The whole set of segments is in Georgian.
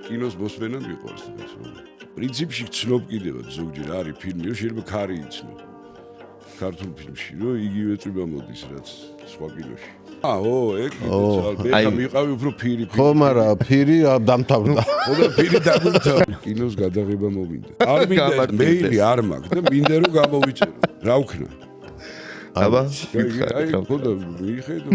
კინოს მოსმენა მიყვარს დღეს. პრინციპში ცნობ კიდევ ზოგჯერ არის ფილმი, რომ შეიძლება ქარი იცნო. ქართულ ფილმში, რომ იგივე წვიმა მოდის, რაც სხვა კინოში. ეგ მე მიყავი უფრო ფირი. ხო, მაგრამ ფირი დამთავრდა. ხო და ფირი დამთავრდა. კინოს გადაღება მომინდა. არ მინდა მეილი არ მაქვს და მინდა რომ გამოვიწერო. რა ვქნა? აბა, აი, ხო და მიხედო.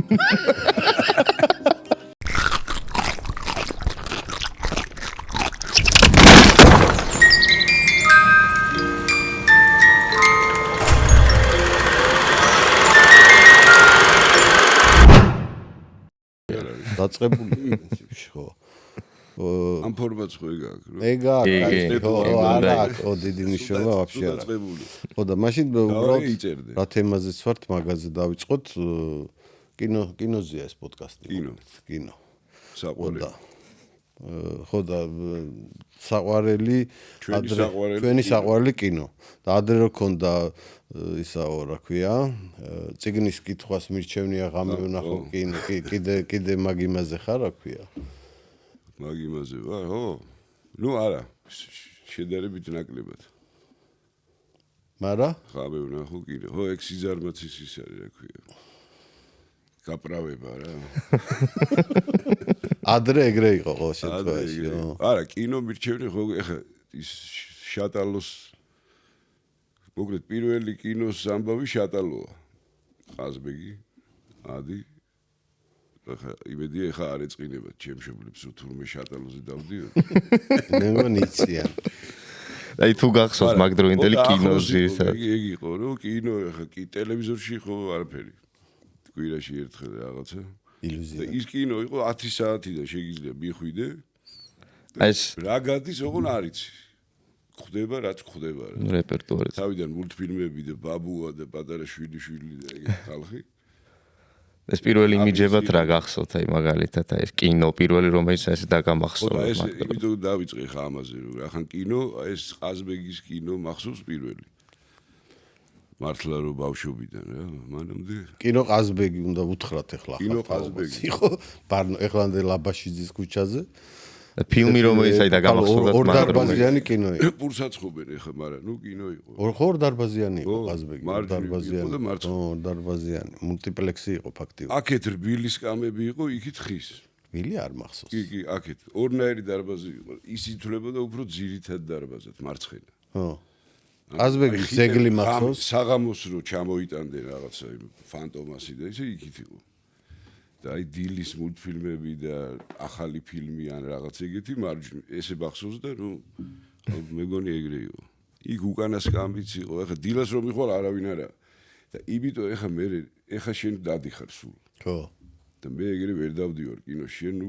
დაწყებული პრინციპში ხო ამ ფორმატს ხო ეგ აქვს რომ ეგ არის ხო არა ხო დიდი ნიშნობა ვაფშე არა ხო და მაშინ უბრალოდ რა თემაზეც ვართ მაგაზე დავიწყოთ კინოზეა ეს პოდკასტი კინო საყვარელი ხო და საყვარელი ჩვენი საყვარელი კინო და ადრე რო ქონდა ისაო რა ქვია ციგნის კითხვას მირჩევნია ღამე ვნახო კიდე მაგიმაზე ხარ რა ქვია მაგიმაზე ვარ ხო ნუ არა შედარებით ნაკლებად მარა ღამე ვნახო კიდე ხო ეგ სიზარმაცის ის არის რა ქვია გაправება რა ადრე ეგრე იყო ხო შემთხვევაში არა კინო მირჩევნი ხო ეხა ის შატალოს მოკლედ პირველი კინოს ამბავი შატალოა ყაზბეგი ადი ახლა იმედია ახლა არ ეწყინებათ ჩემშობლებს რომ თურმე შატალოზე დავდიოდ მე მგონი იციან აი თუ გახსოვს მაგდროინდელი კინოზე ეს ეგ იყო რომ კინო ახლა კი ტელევიზორში ხო არაფერი კვირაში ერთხელ რაღაცა ილუზია ის კინო იყო 10 საათი და შეიძლება მიხვიდე აი ეს რა გადის ოღონ არ იცი ხდება რაც ხდება რა რეპერტუარი თავიდან მულტფილმები და ბაბუა და პატარა შვილი და ეგ ხალხი ეს პირველი იმიჯებად რა გახსოვთ აი მაგალითად აი ეს კინო პირველი რომელიც ეს დაგამახსოვრა ხო ეს იმიტომ დავიწყე ხა ამაზე რომ ახან კინო ეს ყაზბეგის კინო მახსოვს პირველი მართლა რომ ბავშვობიდან რა მანამდე კინო ყაზბეგი უნდა უთხრათ ახლა კინო ყაზბეგი იყო ეხლანდე ლაბაშიძის ქუჩაზე ფილმი რომელიც აი დაგამახსოვრა ორ დარბაზიანი კინო იყო პურსაცხობენ ეხა მაგრამ ნუ კინო იყო ორ დარბაზიანი იყო ყაზბეგი ორ დარბაზიანი მულტიპლექსი იყო ფაქტიურად აქეთ რბილის კამები იყო იქით ხის ვილი არ მახსოვს კი აქეთ ორნაირი დარბაზი იყო ის ითვლებოდა უფრო ძირითად დარბაზად მარცხენა ხო ყაზბეგის ზეგლი მახსოვს საღამოს რო ჩამოიტანდნენ რაღაცა ფანტომასი და ისე იქით იყო და აი დილის მულტფილმები და ახალი ფილმი ან რაღაც ეგეთი მარჯვნივ ესე მახსოვს და ნუ მეგონი ეგრე იყო იქ უკანას კამბიც იყო ეხა დილას რომ მიხვალ არავინ არა და იმიტომ ეხა მე ეხა შენ დადიხარ სულ ხო და მე ეგრე ვერ დავდივარ კინოში შენ ნუ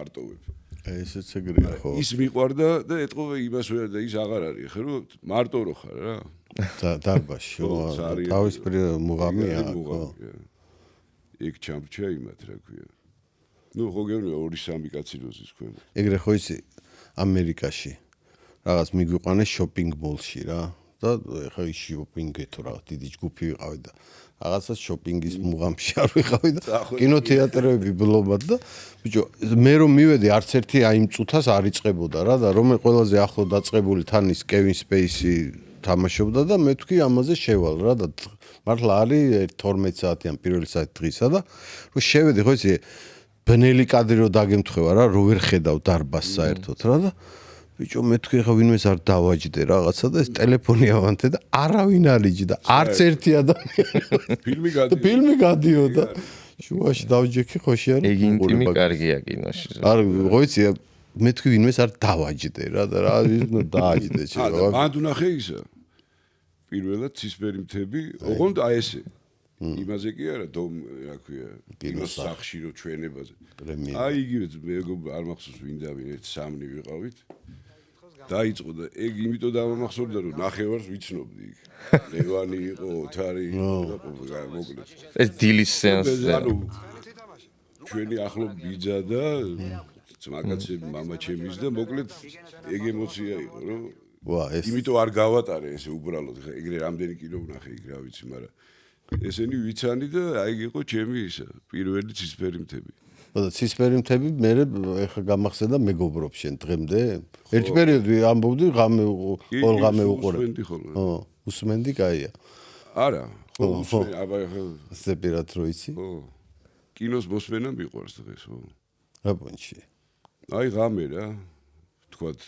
არტოვებ ესეც ეგრეა ხო ის მიყვარდა და ეთყობა იმას ვერ და ის აღარ არის ხე რომ მარტო რო ხარ რა დარბაზში თავისუფლი მუღამია ხო ეგ ჩამრჩა იმათ რა ქვია ნუ ხო გეუბნები 2-3 კაცი როზის ქვემოთ ეგრე ხო ისი ამერიკაში რაღაც მიგვიყვანეს შოპინგ მოლში რა და ეხა ის შოპინგეთო რა დიდი ჯგუფი ვიყავი და რაღაცა შოპინგის მუღამში არ ვიყავი და კინოთეატრები ბლობად და ბიჭო მე რომ მივედი არც ერთი აი იმ წუთას არ იწყებოდა რა და რომ ყველაზე ახლო დაწყებული თან ის კევინ სპეისი თამაშობდა და მე თქვი ამაზე შევალ რა და მართლა არის 12 საათიან პირველი საათი დღისა და რომ შევედი ხო იცი ბნელი კადრი რო დაგემთხევა რა რო ვერ ხედავ დარბაზს საერთოდ რა და ბიჭო მე თქვი ხა ვინმეს არ დავაჯდე რაღაცა და ეს ტელეფონი ავანთე და არავინ არ იჯდა არც ერთი ადამიანი ფილმი გადიოდა შუაში დავჯექი ხოში არის ეგ ინტიმი კარგია კინოში არ ხო იცი მე თქვი ვინმეს არ დავაჯდე რა და რა დააჯდე შეიძლება მანდ უნახე ისა პირველად ცისფერი მთები ოღონდ აი ესე იმაზე კი არა დომ რა ქვია კინოს სახში რო ჩვენებაზე აი იგივე მე არ მახსოვს ვინ და ვინ ერთ სამნი ვიყავით დაიწყო და ეგ იმიტომ დამახსოვრდა რომ ნახევარს ვიცნობდი იქ ლევანი იყო ოთარი მოკლედ ეს დილის სეანსზე ანუ ჩვენი ახლო ბიძა და ძმაკაცები მამა ჩემის და მოკლედ ეგ ემოცია იყო რომ იმიტომ არ გავატარე ესე უბრალოდ ეგრე რამდენი კინო ვნახე იქ რა ვიცი მაგრამ ესენი ვიცანი და აი იყო ჩემი ისა პირველი ცისფერი მთები და ცისფერი მთები მე ეხა გამახსენდა მეგობრობს შენ დღემდე ერთი პერიოდი ამბობდი ღამე ყოველ ღამე უყურებ უსმენდი კაია არა ხო უსმენ აბა ზეპირად რო იცი ხო კინოს მოსმენა მიყვარს დღეს ხო რა პონჩი აი ღამე რა თქვათ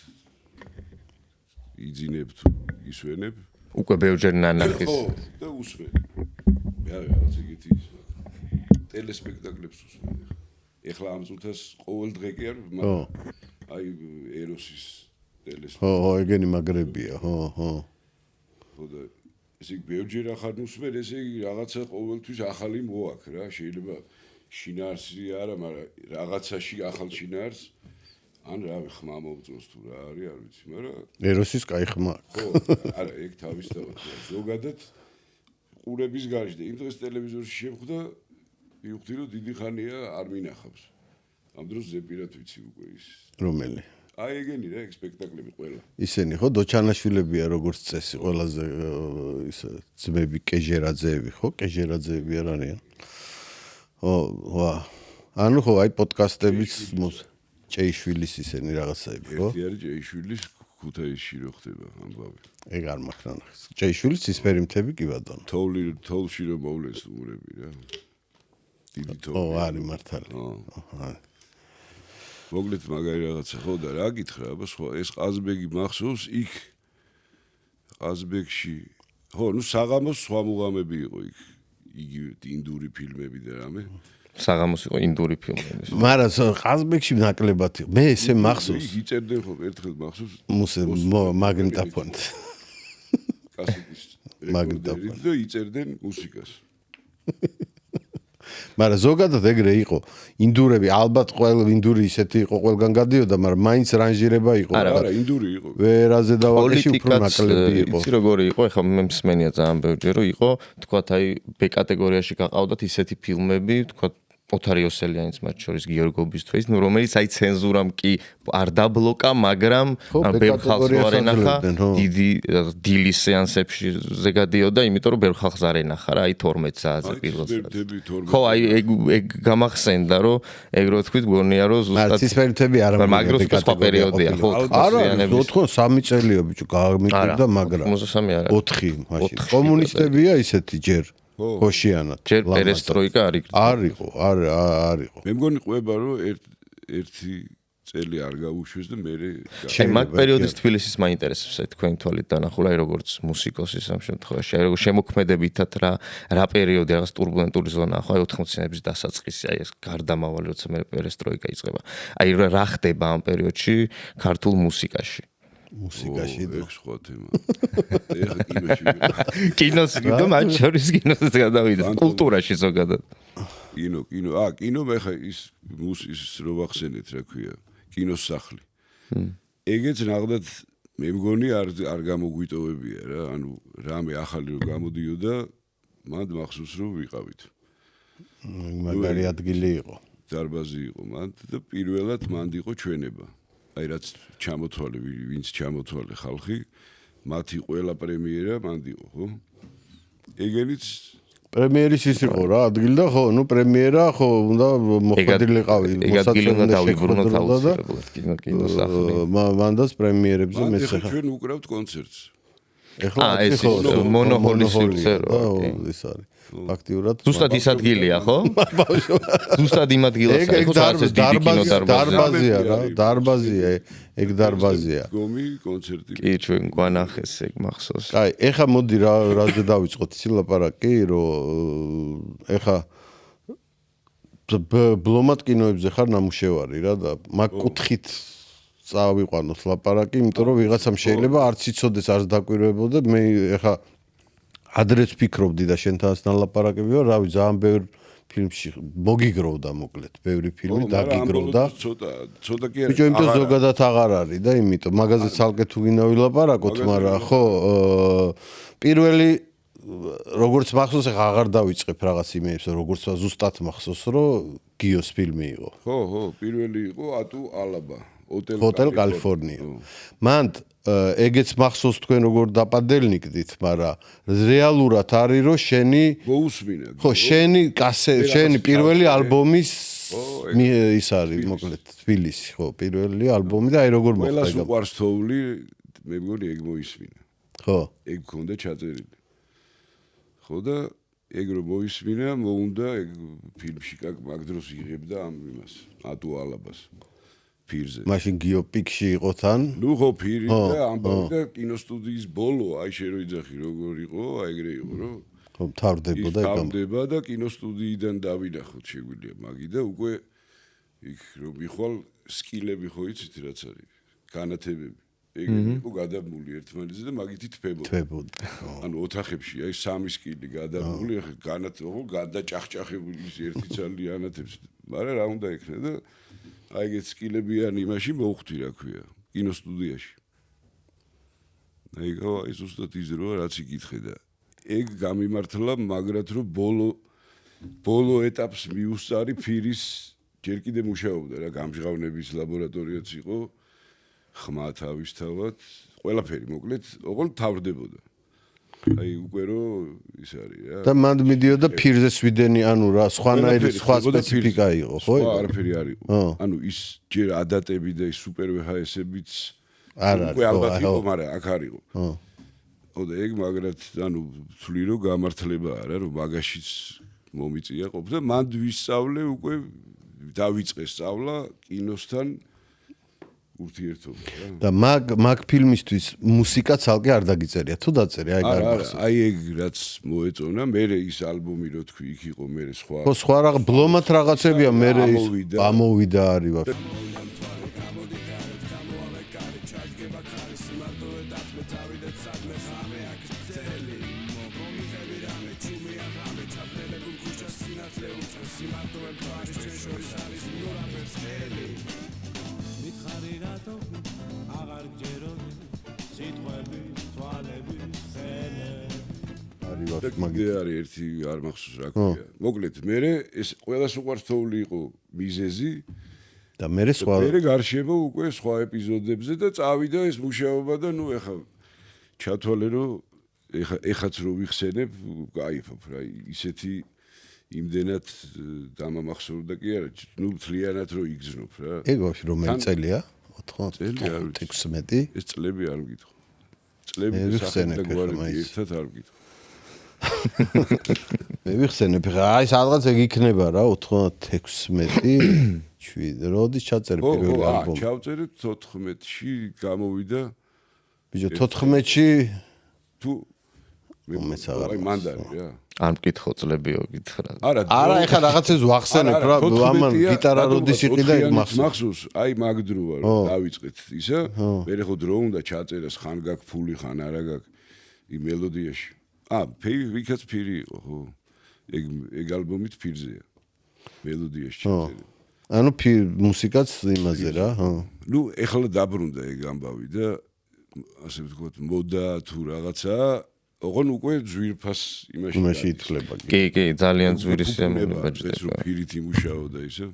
იძინებ ისვენებ უკვე ბევრჯერ ნანახის ხო და უსმენ მე რაღაც იგივე ტელესპექტაკლებს უსმენ ეხლა ამ წუთას ყოველ დღე კი არ აი ეროსის ტელესპექტაკლი ხო ეგენი მაგრებია ხო ხო და ესე იგი ბევრჯერ ახარ უსმენ ესე იგი რაღაცა ყოველთვის ახალი მოაქვს რა შეიძლება შინაარსი არა მაგრამ რაღაცაში ახალ შინაარს ან რავი ხმა მოვწონს თუ რა არის არ ვიცი მაგრამ ეროსის კაი ხმა ხო არა ეგ თავისთავად ზოგადად ყურების გარშე და იმ დღეს ტელევიზორში შევხვდა მივხვდი რომ დიდი ხანია არ მინახავს ამ დროს ზეპირად ვიცი უკვე ის რომელი აი ეგენი რა ეგ სპექტაკლები ყველა ისენი ხო დოჩანაშვილებია როგორც წესი ყველაზე ის ძმები კეჟერაძეები ხო კეჟერაძეები არ არიან ხო ვა ანუ ხო აი პოდკასტებიც ჭეიშვილის ისენი რაღაცები ხო ერთი არის ჭეიშვილის ქუთაისში რო ხდება ამბავი ეგ არ მაქვს ნახეს ჭეიშვილის ცისფერი მთები კი ბატონო თოლში რომ მოვლენს უმრები რა დიდი თოლი ო არის მართალი აჰა მოგლეთ მაგარი რაღაცა ხო და რა გითხრა აბა სხვა ეს ყაზბეგი მახსოვს იქ ყაზბეგში ხო ნუ საღამოს სხვა მუღამები იყო იქ იგივე ინდური ფილმები და რამე საღამოს იყო ინდური ფილმები მაგრამ ყაზბეგში ნაკლებად იყო მე ესე მახსოვს იქ იწერდნენ ხო ერთხელ მახსოვს მუსე მაგნიტოფონით კასეტის მაგნიტოფონი და იწერდნენ მუსიკას მაგრამ ზოგადად ეგრე იყო ინდურები ალბათ ყველა ინდური ისეთი იყო ყველგან გადიოდა მაგრამ მაინც რანჟირება იყო არა ინდური იყო ვერაზე და ვაკეში უფრო ნაკლები იყო იცი როგორი იყო ეხლა მე მსმენია ძალიან ბევრჯერ რომ იყო თქვათ აი B კატეგორიაში გაყავდათ ისეთი ფილმები თქვათ ოთარ იოსელიანის მათ შორის გიორგობისთვის ნუ რომელიც აი ცენზურამ კი არ დაბლოკა მაგრამ ბევრ ხალხს არ ენახა დიდი დილის სეანსებში ზე გადიოდა იმიტომ რომ ბევრ ხალხს არ ენახა რა აი 12 საათზე პირველ ხო აი ეგ გამახსენდა რომ ეგ რო თქვით გონია რომ ზუსტად ცისფერი მთები არ არის მაგრამ სხვა პერიოდია ხო არა 3 წელია ბიჭო გამიკვირდა მაგრამ 93 არა 4 მაშინ კომუნისტებია ისეთი ჯერ ხოშიანად ჯერ პერესტროიკა არისო არისო მე მგონი ყვება რომ ერთი წელი არ გაუშვეს და მე მაგ პერიოდის თბილისის მაინტერესებს აი თქვენი თვალით დანახულ აი როგორც მუსიკოსის ამ შემთხვევაში აი როგორც შემოქმედებითად რა პერიოდი რაღაც ტურბულენტური ზონაა ხო აი 80-იანების დასაწყისი აი ეს გარდამავალი როცა მე პერესტროიკა იწყება აი რა ხდება ამ პერიოდში ქართულ მუსიკაში მუსიკაში და სხვა თემა. ეხა კინოში და მათ შორის კინოსაც გადავიდა კულტურაში ზოგადად. კინო ეხა ის რო ვახსენეთ რა ქვია კინოს სახლი. ეგეც ნახდათ მე მგონი არ გამოგვიტოვებია რა ანუ რამე ახალი რო გამოდიოდა მანდ მახსოვს რომ ვიყავით. მაგარი ადგილი იყო. დარბაზი იყო მანდ და პირველად მანდ იყო ჩვენება. აი რაც ჩამოთვალე ვინც ჩამოთვალე ხალხი მათი ყველა პრემიერა მანდ იყო ხო ეგენიც პრემიერის ის იყო რა ადგილი და ხო ნუ პრემიერა ხო უნდა მოხდილიყავი ეგ ადგილი უნდა დავიბრუნოთ აუცილებლად კინოს სახლი მანდაც პრემიერებზე მე ხა ჩვენ უკრავთ კონცერტს ეხლა ეს მონოჰოლის სივრცერო ის არის აქტიურად ზუსტად ის ადგილია ხო? ზუსტად იმ ადგილას ხო ეს დიდი კინოდარბაზია რა დარბაზია ეგ დარბაზია გომი კონცერტი კი ჩვენ გვანახეს ეგ მახსოვს აი ეხა მოდი რაზე დავიწყოთ სილაპარაკი რომ ეხა ბლომად კინოებზე ხარ ნამუშევარი რა და მაგ კუთხით წავიყვანოთ ლაპარაკი იმიტომ რომ ვიღაცამ შეიძლება არც იცოდეს არც დაკვირვებოდა მე ეხა ადრეც ფიქრობდი და შენთანაც ლაპარაკები ვარ რავი ძალიან ბევრ ფილმში მოგიგროვდა მოკლედ ბევრი ფილმი დაგიგროვდა ცოტა კი არა ბიჭო იმიტომ ზოგადად აღარ არის და იმიტომ მაგაზე ცალკე თუ გინდა ვილაპარაკოთ მაგრამ ხო პირველი როგორც მახსოვს ახლა აღარ დავიწყებ რაღაც იმეებს როგორც ზუსტად მახსოვს რომ გიოს ფილმი იყო ხო პირველი იყო ატუ ალაბა ჰოტელ კალიფორნია. მან ეგეც მახსოვს თქვენ როგორ დაპადელნიკდით, მაგრამ რეალურად არის რომ შენი მოусმინა. ხო, შენი პირველი ალბომის ის არის, მოკლედ, თბილისი, ხო, პირველი ალბომი და აი როგორ მოხდა. ყველას უყვარს თოვლი, მე მგონი ეგ მოისმინა. ხო. ეგ მქონდა ჩაწერილი. ხო და ეგ რომ მოისმინა, მოუნდა ეგ ფილმში მაგ დროს იღებდა ამ იმას, ატუ ალაბას. ფირზე. მაშინ გიოპიკში იყო თან? ნუ ხო ფირი და ამბავი და კინოსტუდიის ბოლო, აი შე რო იძახი როგორ იყო, აი ეგრე იყო რო. ხო, მთავრდებოდა ეგ. მთავრდება და კინოსტუდიიდან დავინახოთ შეგვიძლია მაგი და უკვე იქ რომ მიხვალ სკილები ხო იცით რაც არის? განათებები. ეგრე იყო გადაბმული ერთმანეთზე და მაგითი თფებოდა. ანუ ოთახებში აი 3 სკილი გადაბმული, ახლა განათება გადაჭახჭახებული ის ერთი ცალი ანათებს. მაგრამ რა უნდა იქნა და აი ეგეთ სკილებიან იმაში მოვხვდი რა ქვია, კინოსტუდიაში. აი ზუსტად ის რო რაც იკითხე და ეგ გამიმართლა, მაგრამ რომ ბოლო ეტაპს მიუსწარი ფირის ჯერ კიდე მუშაობდა რა, გამჟღავნების ლაბორატორიაც იყო, ხმა თავისთავად, ყველაფერი მოკლედ, ოღონდ თავრდებოდა. აი უკვე რო ის არის რა. და მანდ მიდიოდა ფირზე სვიდენი, ანუ რა, სხვანაირი სხვა სპეციფიკა იყო, ხო? სხვა არაფერი არ იყო. ანუ ის ჯერ ადატები და ის სუპერ VHS-ებიც უკვე ალბათ იყო, მაგრამ აქ არ იყო. ხო და ეგ მაგრად ანუ ვთვლი რომ გამართლება არა, რომ მაგაშიც მომიწია ყოფ და მანდ ვისწავლე უკვე დავიწყე სწავლა კინოსთან ურთიერთობა რა. და მაგ ფილმისთვის მუსიკა ცალკე არ დაგიწერია, თუ დაწერია, აი გარბახს. აი ეგ რაც მოეწონა, მე ის ალბომი რო თქვი, იქ იყო მე სხვა. ხო, სხვა რაღაც ბლომად რაღაცებია, მე ის ამოვიდა არის ვარ. მაგე არის ერთი არ მახსოვს რა ქვია. მოკლედ, მე ეს ყველას უყვარს თოვლი იყო მიზეზი და მე სხვა მე გარშემო უკვე სხვა ეპიზოდებზე და წავიდა ეს მუშაობა და ნუ ეხა ჩათვალე რომ ეხაც რო ვიხსენებ, кайფობ რა, ისეთი იმდენად დამამახსოვრდა კი არა, ნუ მთლიანად რო იგზნობ რა. ეგ ვაფშე რომელი წელია? 16? ეს წლები არ მგითხო. წლები და გვარი ერთად არ მგითხო. მე ვიხსენებ ხა აი სადღაც ეგ იქნება რა 96 7 როდის ჩაწერე პირველი ალბომი ჩავწერე 14-ში გამოვიდა ბიჭო 14-ში თუ აი მანდარი რა არ მკითხო წლებიო გითხრა არა ეხლა რაღაცას ვახსენებ რა ამან გიტარა როდის იყიდა ეგ მახსოვს აი მაგდროა რომ დავიწყეთ ისა მე ხო დრო უნდა ჩაწერეს ხან გაკ ფული ხან არა გაკ იმ მელოდიაში ვიქაც ფირი იყო, ხო? ეგ ალბომით ფირზეა. მელოდიაში ჩაწერე. ანუ მუსიკაც იმაზე რა, ხო? ნუ ეხლა დაბრუნდა ეგ ამბავი და ასე ვთქვათ, მოდა თუ რაღაცა, ოღონ უკვე ძვირფას იმაში ითვლება. კი, ძალიან ძვირი სიამოვნება ჭდება. ეს რო ფირით იმუშაო და ისე.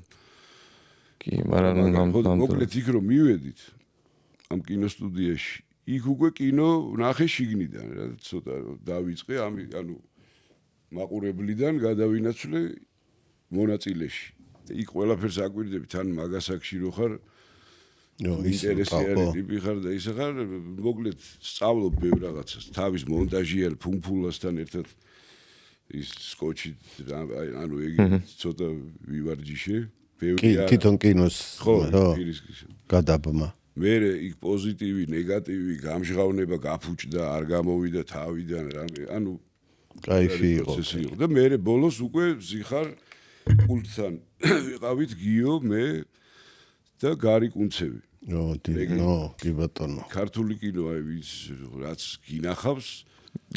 კი, მაგრამ მოკლედ იქ რომ მივედით ამ კინოსტუდიაში იქ უკვე კინო ნახე შიგნიდან რა ცოტა დავიწყე ანუ მაყურებლიდან გადავინაცვლე მონაწილეში იქ ყველაფერს აკვირდები თან მაგასაკში რო ხარ ინტერესიანი ტიპი ხარ და ისე ხარ მოკლედ სწავლობ ბევრ რაღაცას თავის მონტაჟიერ ფუნფულასთან ერთად ის სკოჩი ანუ ეგ ცოტა ვივარჯიშე ბევრი თვითონ კინოს ხო გადაბმა მე იქ პოზიტივი, ნეგატივი, გამჟღავნება გაფუჭდა, არ გამოვიდა თავიდან რამე, ანუ кайფი იყო. და მე ბოლოს უკვე ზიხარ კულტთან ვიყავით გიო, მე და გარი კუნცევი. კი ბატონო. ქართული კინო აი ვის რაც გინახავს,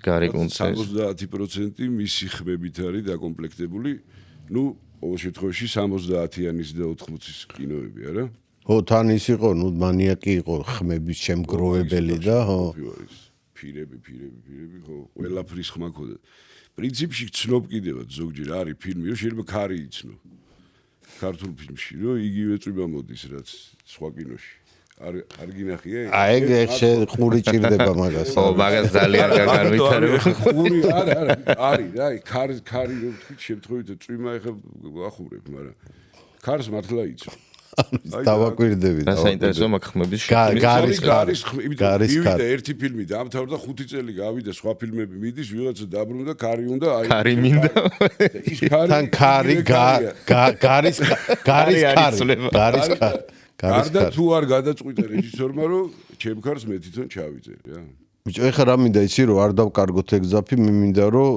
გარი კუნცევი 70% მისი ხმებით არის დაკომპლექტებული. ნუ ყოველ შემთხვევაში 70-იანის და 80-ის კინოები, არა? ხო, თან ის იყო, ნუ მანიაკი იყო, ხმების შემგროვებელი და ხო. ფირები, ხო, ყველაფრის ხმა ქონდა. პრინციპში ცნობ კიდევაც ზოგჯერ არის ფილმი, რომ შეიძლება ქარი იცნო. ქართულ ფილმში, რომ იგივე წვიმა მოდის, რაც სხვა კინოში. არ გინახია? ეგ ყური ჭირდება მაგას. ო, მაგას ძალიან გაგარვითარებ. ყური არის, რა, ქარი რო თქვით შემთხვევით წვიმა ეხა ვახურებ, მაგრამ ქარს მართლა იცო. დავაკვირდები. რა საინტერესო მაგ ხმების გარის მივიდა ერთი ფილმი დაამთავრდა 5 წელი გავიდა სხვა ფილმები მიდის ვიღაცა დაბრუნდა ქარი უნდა აი ქარი მინდა ის ქარი თან ქარი გარის გარდა თუ არ გადაწყვიტა რეჟისორმა რომ ჩემ ქარს მე თვითონ ჩავიძერ რა ბიჭო ეხლა რა მინდა იცი რომ არ დავკარგოთ ეგ ზაფი მე მინდა რომ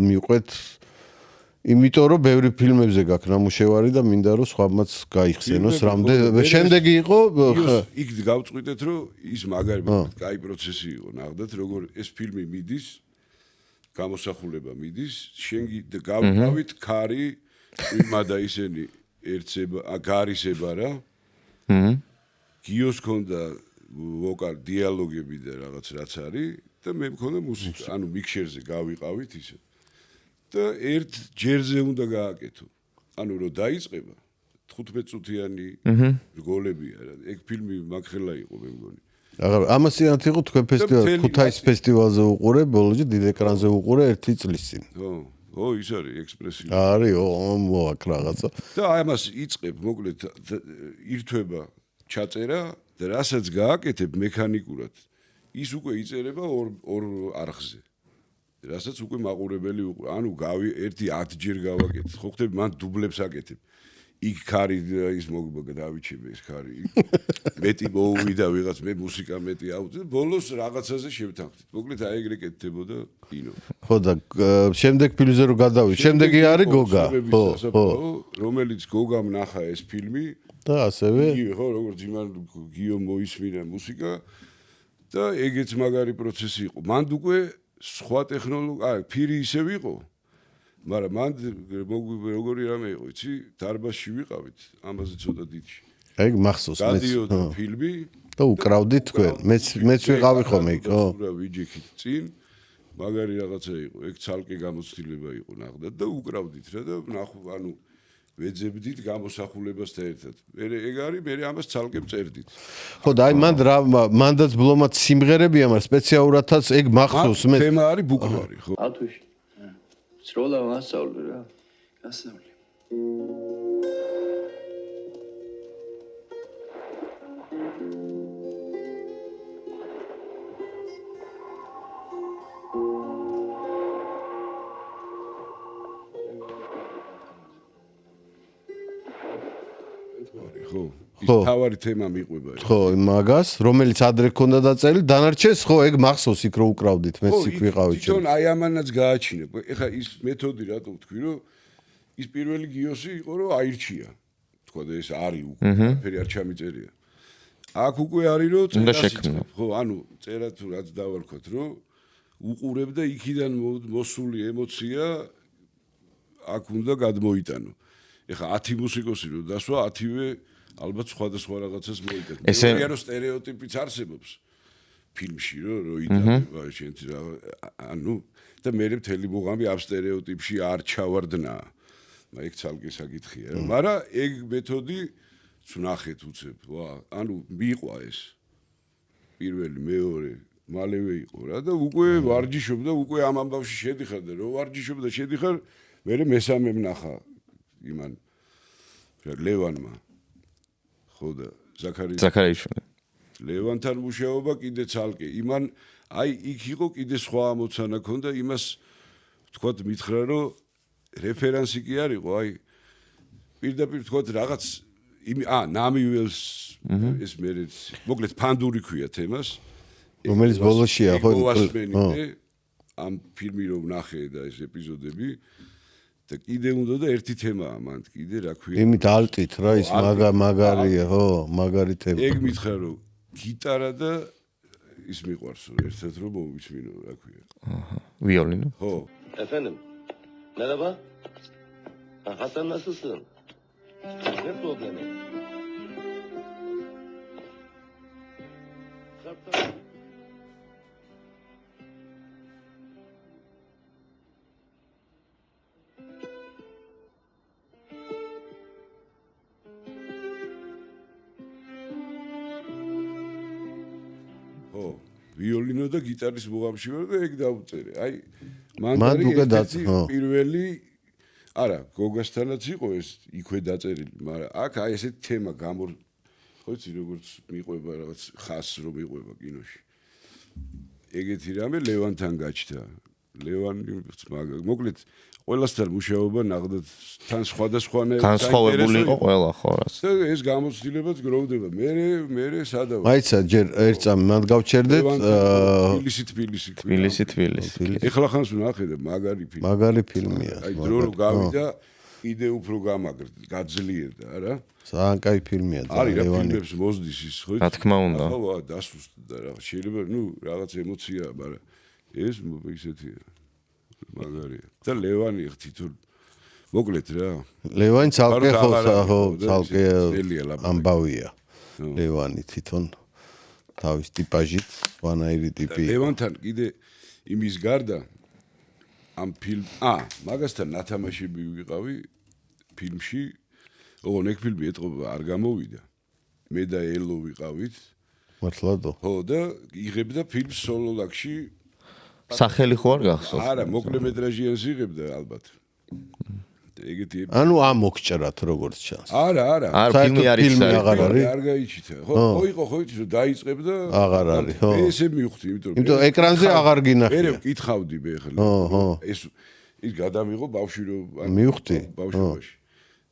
მიყვეთ იმიტომ რომ ბევრი ფილმებზე გაქვს ნამუშევარი და მინდა რომ სხვამაც გაიხსენოს რამდენი შემდეგი იყო იქ გავწყვიტეთ რომ ის მაგარი კაი პროცესი იყო ნახდათ როგორ ეს ფილმი მიდის გამოსახულება მიდის შენ გავყავით ქარი იმა და ისინი ერთება გარისება რა გიოს ქონდა ვოკალ დიალოგები და რაღაც რაც არის და მე მქონდა მუსიკა ანუ მიქსერზე გავიყავით ისე და ერთ ჯერზე უნდა გააკეთო. ანუ რომ დაიწყება 15 წუთიანი რგოლებია რა. ეგ ფილმი მაგხელა იყო მე მგონი. აღარ ამასიანად იყო თქვენ ფესტივალზე ქუთაისის ფესტივალზე უყურე ბოლოჯი დიდ ეკრანზე უყურე 1 წლის წინ. ო ის არის ექსპრესიული. არის მოაკ რაღაცა. და ამას იწყებ მოკლედ ირთვება ჩაწერა და რასაც გააკეთებ მექანიკურად ის უკვე იწერება ორ არხზე. რასაც უკვე მაყურებელი უკვე ანუ ერთი 10 ჯერ გავაკეთე ხო ხდები მან დუბლებს აკეთებ იქ ქარი ის დავიჩები ეს ქარი მეტი მოუვიდა ვიღაც მე მუსიკა მეტი აუწე ბოლოს რაღაცაზე შევთანხმდით მოკლედ აი ეგრე კეთდებოდა კინო ხო და შემდეგ ფილმზე რო გადავიდეთ შემდეგი არის გოგა ხო რომელიც გოგამ ნახა ეს ფილმი და ასევე ხო როგორც იმან გიო მოისმინა მუსიკა და ეგეც მაგარი პროცესი იყო მან უკვე სხვა ტექნოლოგია, ფირი ისევ იყო. მაგრამ მან როგორი რამე იყო, იცი, დარბაზში ვიყავით, ამაზე ცოტა დიდში. ეგ მახსოვს მეც. გადიოდა ფილმი და უკრავდით თქვენ. მეც ვიყავი ხომ ეგ, ხო. ვიჯექით წინ, მაგარი რაღაცა იყო, ეგ ცალკე გამოცდილება იყო ნახდათ და უკრავდით რა და ნახო, ანუ ვეძებდით გამოსახულებასთან ერთად. ეგ არის, მე ამას ცალკე წერდით. ხო და აი მანდაც ბლომად სიმღერებია, მაგრამ სპეციალურადაც ეგ მახსოვს მე. თემა არის ბუკლარი, ხო. ათუში. სროლა მასწავლე რა. გასავლი. ხო თავარი თემა მიყვება ხო მაგას რომელიც ადრე ქონდა დაწელი დანარჩეს ხო ეგ მახსოვს იქ რო უკრავდით მეც იქ ვიყავი თვითონ აი ამანაც გააჩინე ეხა ის მეთოდი რატო ვთქვი რომ ის პირველი გიოსი იყო რომ აირჩია თქვა და ეს არის უკვე ფერი არ ჩამიწერია აქ უკვე არის რომ წერა ხო ანუ წერა თუ რაც დავარქოთ რომ უყურებ და იქიდან მოსული ემოცია აქ უნდა გადმოიტანო ეხა 10 მუსიკოსი რო დასვა 10-ვე ალბათ სხვადასხვა რაღაცას მოიტანს. ესე რომ სტერეოტიპიც არსებობს ფილმში, რომ იტანება შენთი რა ანუ და მე მთელი მუღამი ამ სტერეოტიპში არ ჩავარდნა. ეგ ცალკე საკითხია. მაგრამ ეგ მეთოდი ცნახეთ უცებ. ვა, ანუ მიყვა ეს. პირველი, მეორე, მალევე იყო რა და უკვე ვარჯიშობდა, უკვე ამ ამბავში შედიხარ და რო ვარჯიშობდა, შედიხარ, მე მესამე ვნახა იმან ლევანმა ხო და ზაქარიაშვილი ლევანთან მუშაობა კიდე ცალკე იმან აი იქ იყო კიდე სხვა ამოცანა ქონდა იმას ვთქვათ მითხრა რომ რეფერენსი კი არისო აი პირდაპირ ვთქვათ რაღაც ნამიველს ეს მე მოკლედ ფანდური ქვია თემას რომელიც ბოლოშია ხო ამ ფილმი რომ ვნახე და ეს ეპიზოდები და კიდე უნდა და ერთი თემაა მან კიდე რა ქვია იმით ალტით რა ის მაგარია ხო მაგარი თემა ეგ მითხრა რომ გიტარა და ის მიყვარს ერთად რომ მოვისმინო რა ქვია აჰა ვიოლინო ხო Efendim merhaba Hasan nasılsın ne problemi ხო, ვიოლინო და გიტარის მუღამში ვარ და ეგ დავწერე. აი, მან პირველი არა, გოგასთანაც იყო ეს იქვე დაწერილი, მაგრამ აქ აი ესეთი თემა ხო იცი როგორც მიყვება რაღაც ხასს რომ მიყვება კინოში. ეგეთი რამე ლევანთან გაჩნდა. ლევანი მოკლედ ყველასთან მუშაობა ნახდათ თან სხვადასხვანაირად განსხვავებული იყო ყველა ხო რას. და ეს გამოცდილებაც გროვდება. მე სადავ. მაიცა ჯერ ერთ წამი მათ გავჩერდეთ თბილისი. ეხლა ხანს ვნახე და მაგარი ფილმია. აი დრო რო გავიდა კიდე უფრო გაძლიერდა არა? ძალიან კაი ფილმია და არის რა ფილმებს მოზდის ის ხო? რა თქმა უნდა. ხო, დასუსტდა რა. შეიძლება რაღაც ემოციაა, მაგრამ ეს ისეთია. მაგარია. და ლევანი თვითონ მოკლედ რა. ლევანი ცალკე ცალკე ამბავია. ლევანი თვითონ თავის ტიპაჟით, ვანაირი ტიპი. ლევანთან კიდე იმის გარდა ამ მაგასთან ნათამაშები ვიყავი ფილმში. ოღონ ეგ ფილმი ეტყობა არ გამოვიდა. მე და ელო ვიყავით. მართლადო. ხო და იღებდა ფილმს სოლოლაკში. სახელი ხო არ გახსოვს? არა, მოკლემეტრაჟიანს იღებდა ალბათ. ეგეთი ანუ ამოგჭრათ როგორც ჩანს. არა. არ ფილმი არის აღარ არის. არ გაიჩიტა. ხო იყო რომ დაიწყებდა. აღარ არის, ხო. ესე მივხვდი, იმიტომ ეკრანზე აღარ გინახია. მე ვკითხავდი მე ხელი. ეს ის გადამიღო ბავშვი რომ მივხვდი. ბავშვობაში.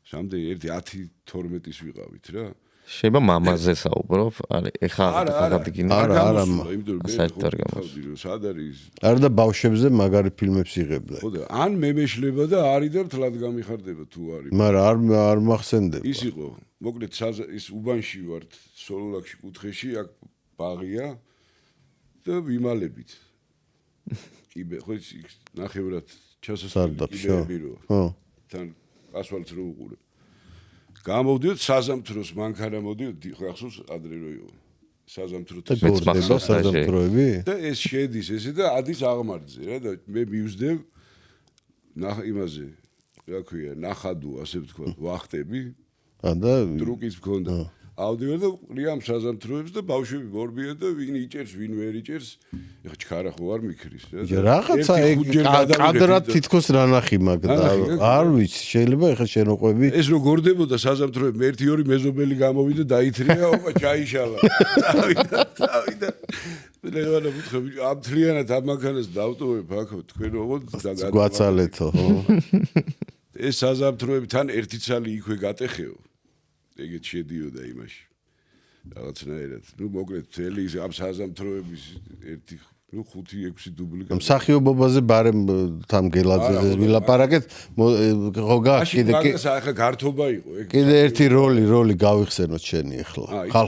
სამდე 10-12-ის ვიყავით რა. შეიძლება მამაზე საუბრობ, ეხა აღადგინე. არა, საერთოდ არ გამოსულა. სად არის? არა და ბავშვებზე მაგარი ფილმებს იღებდა. ხო და ან მე მეშლება და არის და მთლად გამიხარდება თუ არის. მაგრამ არ მახსენდება. ის იყო, მოკლედ ის უბანში ვართ, სოლოლაკში კუთხეში, აქ ბაღია და ვიმალებით. კიბე, ხო ის ნახევრად ჩასასწრაფი კიბეები რო. ხო. თან ასფალტს რო უყურებ. გამოვდიოთ საზამთროს მანქანა მოდიოთ ხახსოვს ადრე რო იყო საზამთროთი საზამთროები და ეს შედის ესე და ადის აღმართზე რა და მე მივსდევ იმაზე რა ქვია ნახადო ასე ვთქვა ვახტები და ტრუკის მქონდა ავდივარ და ყრიამ საზამთროებს და ბავშვები მორბია და ვინ იჭერს ვინ ვერ იჭერს ეხა ჩქარა ხო არ მიქრის რა რაღაცა ეგ კადრად თითქოს რა ნახი მაგრამ არ ვიცი შეიძლება ეხა შენოყვები ეს რო გორდებოდა საზამთროები მე 1-2 მეზობელი გამოვიდა დაითრია ოპა ჩაიშალა წავიდა ლევანა ვუთხები ამ თლიანად ამ მანქანას დავტოვებ აქ თქვენ ოღონდ გვაცალეთო ეს საზამთროები თან ერთი ცალი იქვე გატეხეო ეგეთ შედიოდა იმაში რაღაცნაირად მოკლედ თელი ამ საზამთროების 5-6 დუბლიკატი მსახიობობაზე ბარემ თამგელაძეზე ვილაპარაკეთ ხო კიდე ახლა გართობა იყო ეგ კიდე ერთი როლი გავიხსენოთ შენი ახლა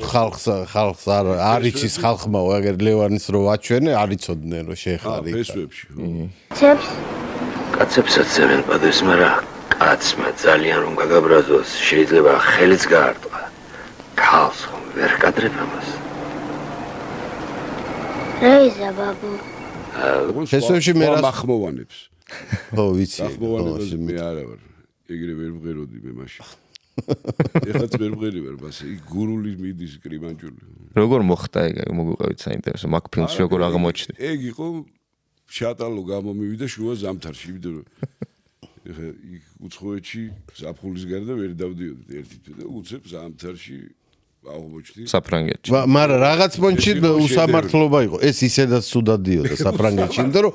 ხალხს არ იცის ხალხმაო აგერ ლევანის რო აჩვენე არ იცოდნენ რომ შეხარი ფესვებში ცებს კაცებსაც ზემენ პადეს მაგრამ კაცმა ძალიან რომ გაგაბრაზოს შეიძლება ხელიც გაარტყა ქალს ხომ ვერ კადრებ ამას რეიზა ბაბუ ფესვებში მე რა მახმოვანებს ხო ვიცი მახმოვანებს მე არა ვარ ეგრე ვერ ვღეროდი მე მაშინ ეხაც ვერ ვღერი ვარ ბას იქ გურული მიდის კრიმანჯული როგორ მოხდა ეგ მოგვიყევით საინტერესო მაგ ფილმში როგორ აღმოჩნდი ეგ იყო შატალო გამომივიდა შუა ზამთარში იმიტომ ეხა იქ უცხოეთში ზაფხულის გარდა ვერ დავდიოდი ერთი თვე და უცებ ზამთარში აღმოჩნდი საფრანგეთში მაგრამ რაღაც პონჩი უსამართლობა იყო ეს ისედაც სუდადიოდა საფრანგეთში იმიტომ რომ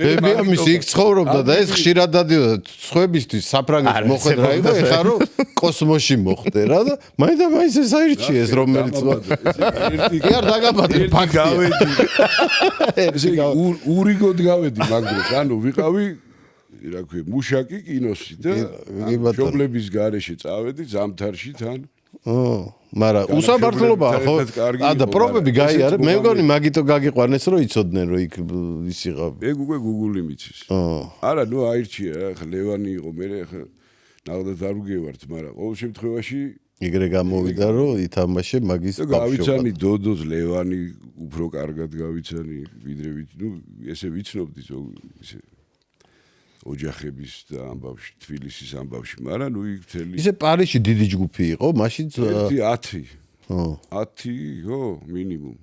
ბებია მის იქ ცხოვრობდა და ეს ხშირად დადიოდა სხვებისთვის საფრანგეთში მოხვედრა იყო ეხლა რომ კოსმოსში მოხვდე რა და მაინც ეს აირჩიეს რომელიც ერთი არ დაგაბადე ფაქტია ესე ურიგოდ გავედი მაგდროს ანუ ვიყავი რა ქვია მუშაკი კინოში და ჯობლების გარეშე წავედი ზამთარში თან მაგრამ უსამართლობაა ხო და პრობები გაიარე მე მგონი მაგიტო გაგიყვანეს რომ იცოდნენ რომ იქ ის იყავ ეგ უკვე გუგული მიცის არა ნუ აირჩია ახლა ლევანი იყო მე ახლა ნახდათ არ ვგევართ მაგრამ ყოველ შემთხვევაში ეგრე გამოვიდა რომ ითამაშე მაგის ბავშვობა გავიცანი დოდოს ლევანი უფრო კარგად გავიცანი ვიდრე ნუ ესე ვიცნობდი ისე ოჯახების და ამბავში თბილისის ამბავში მაგრამ ნუ იქ მთელი ისე პარიზში დიდი ჯგუფი იყო მაშინ 10 10 ხო მინიმუმ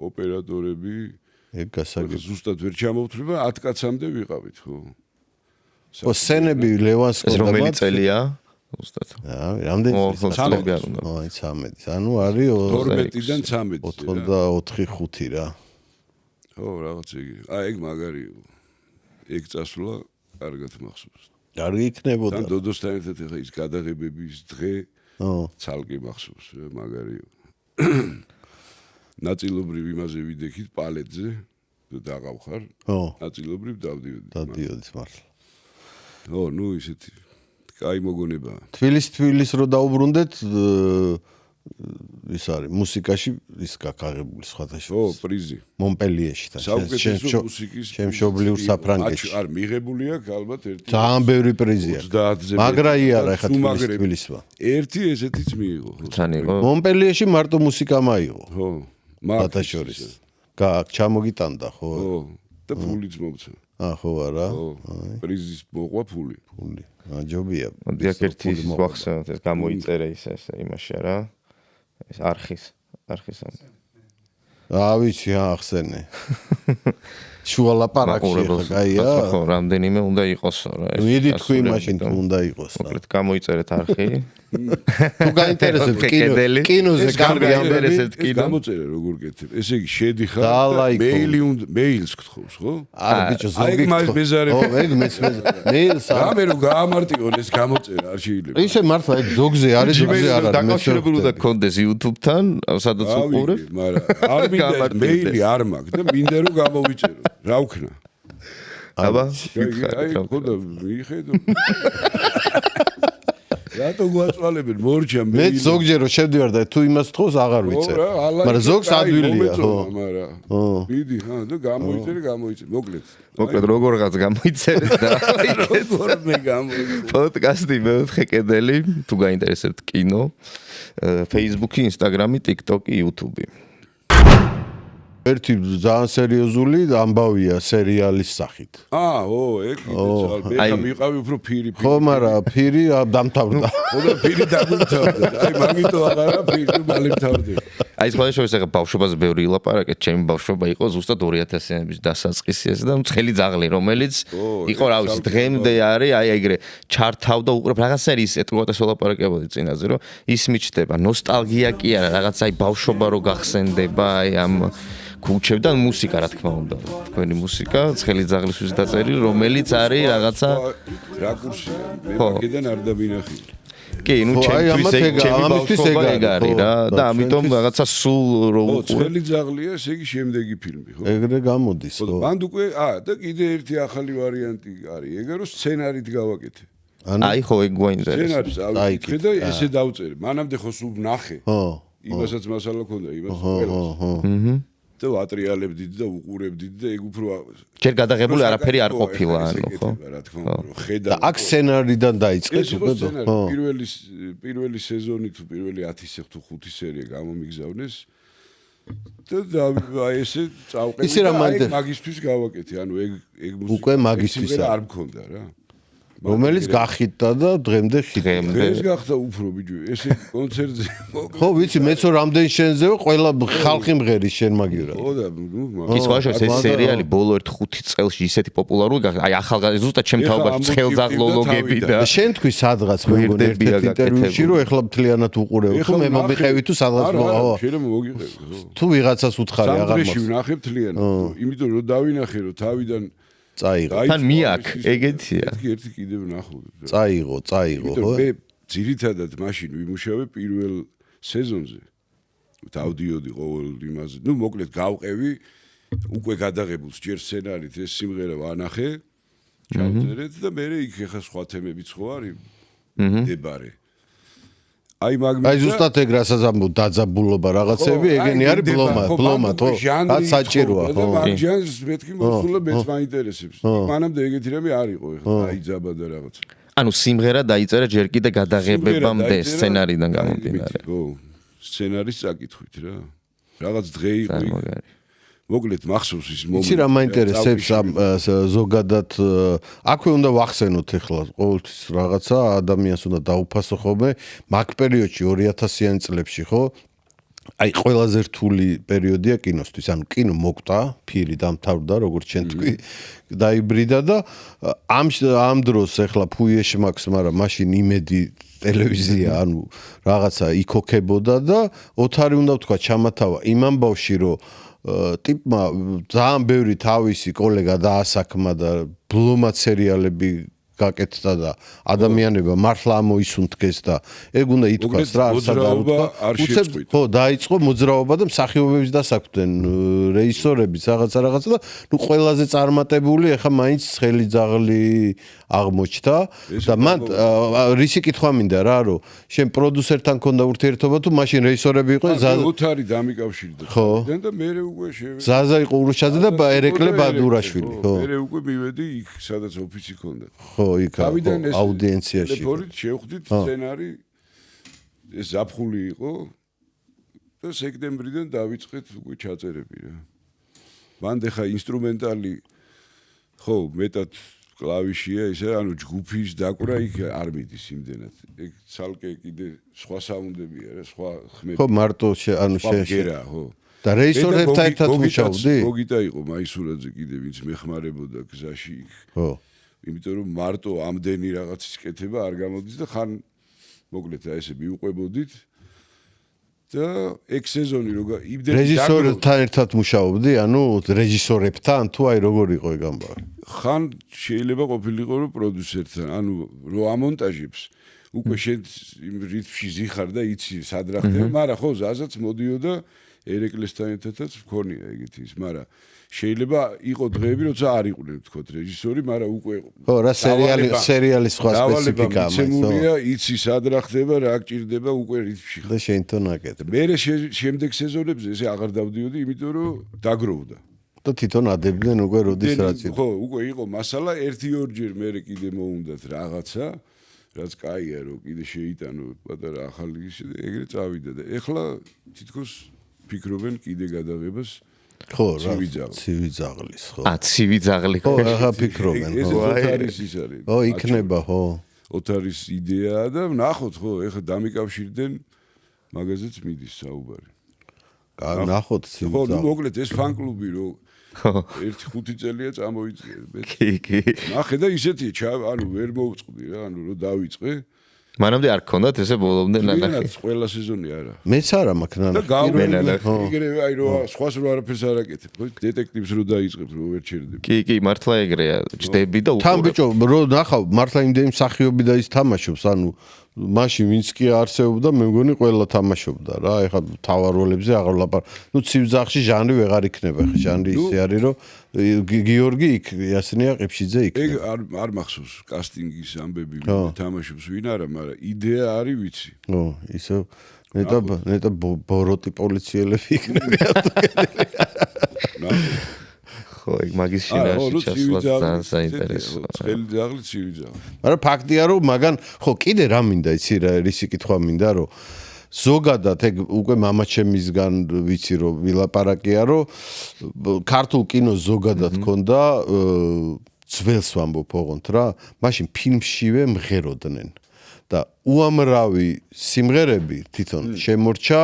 ოპერატორები ეგ გასაგები ზუსტად ვერ ჩამოვთვლება 10 კაცამდე ვიყავით ხო სცენები ლევანს ეს რომელი წელია ზუსტად რამდენი წელი არ უნდა აი 13 ანუ არის 12-დან 13 84-5 რა ხო რაღაც იგი ეგ მაგარი ეგ წასვლა კარგად მახსოვს კარგი იქნებოდა თან დოდოსთან ერთად ხა ის გადაღებების დღე ცალკე მახსოვს მაგარი ნაწილობრივ იმაზე ვიდექით პალეტზე და დაღავხარ ნაწილობრივ დავდიოდი მართლა ო ნუ ისეთი კაი მოგონებაა თბილის რო დაუბრუნდეთ ის არის მუსიკაში ის გაკაღებული სხვადასხვა ო პრიზი მონპელიეში და საუკეთესო მუსიკის შემშობლიურ საფრანგეთში არ მიღებული აქვს ალბათ ერთი ძალიან ბევრი პრიზი აქვს მაგრა იარა ხა თბილისმა ერთი ესეთიც მიიღო მონპელიეში მარტო მუსიკა მაიღო ხო მაგათა შორის ჩამოგიტანდა ხო და ფულიც მომცა ხო არა პრიზის მოყვა ფული ჯობია მოდი აქ ერთი ვახსენოთ ეს გამოიწერე ის იმაში რა ეს არხის ვიცი ახსენე შუა ლაპარაკში ხა გაია ხო რამდენიმე უნდა იყოსო რა ეს მიდი თქვი მაშინ თუ უნდა იყოს რა მოკლედ გამოიწერეთ არხი თუ გაინტერესებთ კინოზე გაინტერესებთ კინო გამოწერე როგორ კეთებ ესე იგი შედიხარ მეილს გთხოვს ხო არა ბიჭო ზოგი აი მეზარე ხო ეგ მეილს რამე რო გაამარტივონ ეს გამოწერა არ შეიძლება ისე მართლა ეგ ზოგზე არის ზოგზე არ არის დაკავშირებული უნდა გქონდეს YouTube-თან სადაც უყურებ მაგრამ არ მინდა მეილი არ მაქვს და მინდა რომ გამოვიწერო რა ვქნა აბა აი ხოდა მიხედო რატო გვაწვალებენ მორჩა მე ზოგჯერ რომ შევდივარ და თუ იმას თხოვს აღარ ვიცერ მაგრამ ზოგს ადვილია ხო მაგრამ მიდი და გამოიწერე მოკლედ როგორღაც გამოიწერე და როგორ მე გამოიწერე პოდკასტი მეოთხე კედელი თუ გაინტერესებთ კინო Facebook-ი, Instagram-ი, TikTok-ი, YouTube-ი ერთი ძალიან სერიოზული ამბავია სერიალის სახით. ეგ მე მიყავი უფრო ფირი. ხო, მაგრამ ფირი დამთავრდა. ხო და ფირი დამთავრდა. აი მაგითო აღარა ფირი მალემთავრდა. აი სხვადასხვა ეს ბავშვობაზე ბევრი ილაპარაკეთ, ჩემი ბავშვობა იყო ზუსტად 2000-იანების დასაწყისი ეს და ცხელი ძაღლი, რომელიც იყო რა ვიცი, დღემდე არის, აი ეგრე ჩართავდა უყურებ რაღაც სერიის ეტყუატეს ვლაპარაკებოდი წინაზე, რომ ის მიჩნდება ნოსტალგია კი არა, რაღაც აი ბავშვობა რო გახსენდება, აი ამ ქუჩებიდან მუსიკა რა თქმა უნდა. თქვენი მუსიკა ცხელი ძაღლისთვის დაწერილი, რომელიც არის რაღაცა რაკურსია. მე მაგიდან არ დავინახი. კი, ნუ ჩემთვის ეგ არის რა და ამიტომ რაღაცა სულ რო ცხელი ძაღლია, ესე იგი შემდეგი ფილმი, ხო? ეგრე გამოდის, ხო. მანდ უკვე და კიდე ერთი ახალი ვარიანტი არის, ეგ რომ სცენარით გავაკეთე. აი ხო ეგ გვაინტერესებს. სცენარს ავიკეთე და ესე დავწერე. მანამდე ხო სულ ნახე. ხო. იმასაც მასალა ქონდა, იმას ყველას. და ვატრიალებდით და უყურებდით და ეგ უფრო ჯერ გადაღებული არაფერი არ ყოფილა ანუ ხო რა თქმა უნდა ხედა და აქ სცენარიდან დაიწყეს უკვე ხო პირველი სეზონი თუ პირველი 10 თუ 5 სერია გამომიგზავნეს და აი ესე წავყევი და მაგისტვის გავაკეთე ანუ ეგ მუსიკა უკვე მაგისტვის არ მქონდა რა რომელიც გახიტა და დღემდე ხიტა. ეს გახდა უფრო ბიჭო, ესე კონცერტზე. ხო, ვიცი, მეც რომ რამდენი შენზეო, ყველა ხალხი მღერის შენ მაგივრად. ხო და ის სხვაშორის ეს სერიალი ბოლო 1-5 წელში ისეთი პოპულარული გახდა. აი ახალგაზრდა ზუსტად ჩემ თაობაში ცხელძაღლოლოგები და შენ თქვი სადღაც მეგონი ერთ-ერთ ინტერვიუში რომ ეხლა მთლიანად უყურებ. თუ მე მომიყევი თუ სადღაც ხო. შეიძლება მოგიყევი. თუ ვიღაცას უთხარი აღარ მაქვს. სანდრეში ვნახებ მთლიანად. იმიტომ რომ დავინახე რომ თავიდან წაიღო. თან მიაკ, ეგეთია. ერთი კიდევ ნახავდი. წაიღო, ხო? მე ძირითადად მაშინ ვიმუშავე პირველ სეზონზე. დავდიოდი ყოველ იმაზე. ნუ მოკლედ გავყევი უკვე გადაღებულს ჯერ სცენარით ეს სიმღერა ვანახე. ჩავწერეთ და მე იქ ხა სხვა თემებიც ხო არის. დებარე. აი ზუსტად ეგ რასაც ამბობ დაძაბულობა რაღაცები ეგენი არის ბლომა თო რაც საჭიროა ხო მაგ ჟანრს მეთქი მოსულა მეც მაინტერესებს მანამდე ეგეთი რამე არ იყო ეხლა დაიძაბა და რაღაც ანუ სიმღერა დაიწერა ჯერ კიდე გადაღებებამდე სცენარიდან გამომდინარე ხო სცენარის საკითხვით რა რაღაც დღე იყო მოკლედ მახსოვს ის მომენტი. იცი რა მაინტერესებს ზოგადად აქვე უნდა ვახსენოთ ახლა ყოველთვის რაღაცა ადამიანს უნდა დაუფასო ხოლმე მაგ პერიოდში 2000-იან წლებში ხო აი ყველაზე რთული პერიოდია კინოსთვის. ანუ კინო მოკვდა, ფირი დამთავრდა, როგორც ჩვენ თქვი, დაიბრიდა და ამ დროს ახლა ფუიეში მაქვს, მაგრამ მაშინ იმედი ტელევიზია, ანუ რაღაცა იქოქებოდა და ოთარი უნდა ვთქვა ჩამათავა იმ ამბავში, რომ ტიპმა ძალიან ბევრი თავისი კოლეგა დაასაქმა და ბლომად სერიალები გაკეთდა და ადამიანება მართლა ამოისუნთქეს და ეგ უნდა ითქვას რა არ საგაუთქვა უცებ ხო დაიწყო მოძრაობა და მსახიობების დასაქმდნენ რეჟისორების რაღაცა და ნუ ყველაზე წარმატებული ახლა მაინც ხელი ძაღლი აღმოჩნდა და მან რისი კითხვა მინდა რა რომ შენ პროდიუსერთან ქონდა ურთიერთობა თუ მაშინ რეჟისორები იყო ოთარი დამიკავშირდა და მე უკვე ზაზა იყო ურუშაძე და ერეკლე ბადურაშვილი ხო მე უკვე მივედი იქ სადაც ოფისი ქონდა იქ აუდიენციაში ტელეფონით შევხვდით სცენარი ეს ზაფხული იყო და სექტემბრიდან დავიწყეთ უკვე ჩაწერები რა მანდ ხა ინსტრუმენტალი ხო მეტად კლავიშია ისე ანუ ჯგუფის დაკვრა იქ არ მიდის იმდენად ეგ ცალკე კიდე სხვა საუნდებია რა სხვა ხმები ხო მარტო ანუ შეერა ხო და რეჟისორებთან ერთად მუშაობდი გოგიტა იყო მაისურაძე კიდე ვინც მეხმარებოდა გზაში იქ ხო იმიტომ რომ მარტო ამდენი რაღაცის კეთება არ გამოდის და ხან მოკლედ ესე მიუყვებოდით და ეგ სეზონი როგორ იმდენი რეჟისორებთან ერთად მუშაობდი ანუ რეჟისორებთან თუ აი როგორ იყო ეგ ამბავი ხან შეიძლება ყოფილიყო რომ პროდიუსერთან ანუ რო ამონტაჟებს უკვე შენ იმ რითმში ზიხარ და იცი სად რა ხდება მაგრამ ხო ზაზაც მოდიოდა ერეკლესთან ერთადაც მქონია ეგეთი ის მაგრამ შეიძლება იყო დღეები როცა არ იყვნენ თქოთ რეჟისორი მაგრამ უკვე ხო რა სერიალის სხვა სპეციფიკაა მოცემულია იცი სად რა ხდება რა გჭირდება უკვე რითმში და შენთან აკეთებ მე შემდეგ სეზონებზე ესე აღარ დავდიოდი იმიტომ რომ დაგროვდა და თვითონ ადებდნენ უკვე როდის რაც იყო ხო უკვე იყო მასალა 1-2 მე კიდე მოუნდათ რაღაცა რაც კაია რომ კიდე შეიტანო პატარა ახალი ისე ეგრე წავიდა და ეხლა თითქოს ფიქრობენ კიდე გადაღებას ხო რა ცივი ძაღლის ხო ცივი ძაღლი ხო ახლა ფიქრობენ ხო ოთარის ის არის ხო იქნება ხო ოთარის იდეაა და ნახოთ ხო ეხლა დამიკავშირდნენ მაგაზეც მიდის საუბარი ნახოთ ცივი ძაღლი ხო მოკლედ ეს ფან-კლუბი რო 1-5 წელია წამოიწყე კი ნახე და ისეთია ანუ ვერ მოვწყდი რა ანუ რო დავიწყე მანამდე არ ქონდათ ესე ბოლომდე ნანახი ყველა სეზონი არა მეც არა მაქვს ნანახი და ნანახი ეგრევე აი რო სხვას რო არაფერს არ აკეთებ ხო დეტექტივს რო დაიწყებ რო ვერ ჩერდები კი მართლა ეგრეა ჯდები და თან ბიჭო რო ნახავ მართლა იმდენი მსახიობი და ის თამაშობს ანუ მაშინ ვინც კი არსებობდა მე მგონი ყველა თამაშობდა რა ეხლა თავარ როლებზე აღარ ლაპარ ნუ ცივ ძაღლში ჟანრი ვეღარ იქნება ხა ჟანრი ისე არის რომ გიორგი იქ იასნია ყიფშიძე იქ ეგ არ მახსოვს კასტინგის ამბები თამაშობს ვინ არა მაგრამ იდეა არის ვიცი ხო ისე ნეტა ბოროტი პოლიციელები იქნებიან ხო ეგ მაგის შინაარსი ჩასვლა ძალიან საინტერესოა წელი ძაღლი ცივი ძაღლი მაგრამ ფაქტია რომ მაგან ხო კიდე რა მინდა იცი რა რისი კითხვა მინდა რომ ზოგადად ეგ უკვე მამაჩემისგან ვიცი რომ ვილაპარაკია რომ ქართულ კინოს ზოგადად ქონდა ძველს ვამბობ ოღონდ რა მაშინ ფილმშივე მღეროდნენ და უამრავი სიმღერები თვითონ შემორჩა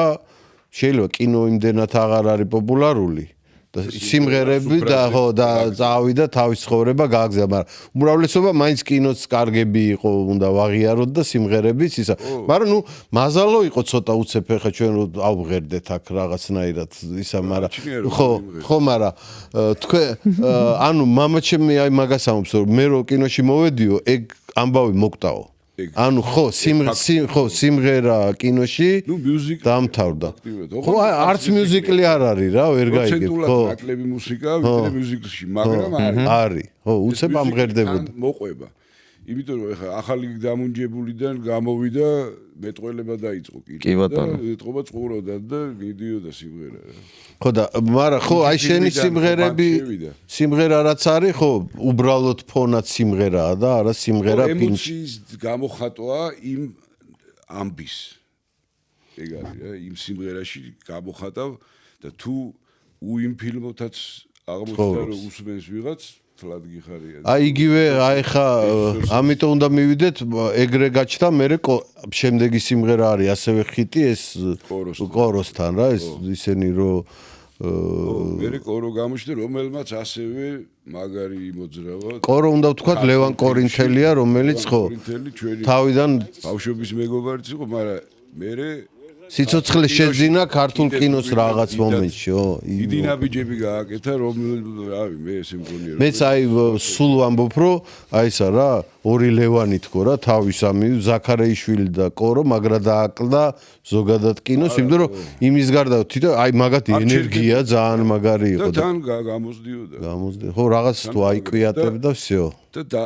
შეიძლება კინო იმდენად აღარ არის პოპულარული და სიმღერები და ხო და წავიდა თავის ცხოვრება გააგზავნა მაგრამ უმრავლესობა მაინც კინოც კარგები იყო უნდა ვაღიაროთ და სიმღერებიც ისა მაგრამ ნუ მაზალო იყო ცოტა უცებ ხა ჩვენ ავღერდეთ აქ რაღაცნაირად ისა მაგრამ ხო მაგრამ თქვენ ანუ მამაჩემი აი მაგას ამბობს რომ მე რო კინოში მოვედიო ეგ ამბავი მოკვდაო ანუ ხო სიმღერა კინოში დამთავრდა ხო არც მიუზიკლი არ არის რა ვერ გაიგებ ხო პროცენტულად ნაკლები მუსიკა ვიდრე მიუზიკლში მაგრამ არის ხო უცებ ამღერდებოდა მოყვება იმიტომ რომ ეხა ახალი დამუნჯებულიდან გამოვიდა მეტყველება დაიწყო კინო და ეთყობა წყუროდა და მიდიოდა სიმღერა ხო და მაგრამ ხო აი შენი სიმღერები სიმღერა რაც არის ხო უბრალოდ ფონად სიმღერაა და არა სიმღერა ფილმში ემოციის გამოხატვა იმ ამბის ეგ არის რა იმ სიმღერაში გამოხატავ და თუ უიმ ფილმოთაც აღმოჩნდა რომ უსმენს ვიღაც მართლად გიხარია. აი იგივე აი ხა ამიტომ უნდა მივიდეთ ეგრე გაჩნდა მე შემდეგი სიმღერა არის ასევე ხიტი ეს კოროსთან რა ეს ისენი რომ მე კორო გამოჩნდა რომელმაც ასევე მაგარი მოძრავა კორო უნდა ვთქვათ ლევან კორინთელია რომელიც ხო თავიდან ბავშვობის მეგობარიც იყო მაგრამ მე სიცოცხლე შეძინა ქართულ კინოს რაღაც მომენტში დიდი ნაბიჯები გააკეთა რომ რავი მე ესე მგონია მეც აი სულ ვამბობ რომ აი ესა რა ორი ლევანი თქო რა თავის ამი ზაქარეიშვილი და კორო მაგრა დააკლდა ზოგადად კინოს იმიტომ რომ იმის გარდა თვითონ აი მაგათი ენერგია ძალიან მაგარი იყო და თან გამოსდიოდა ხო რაღაც თუ აიკვიატებდა всё და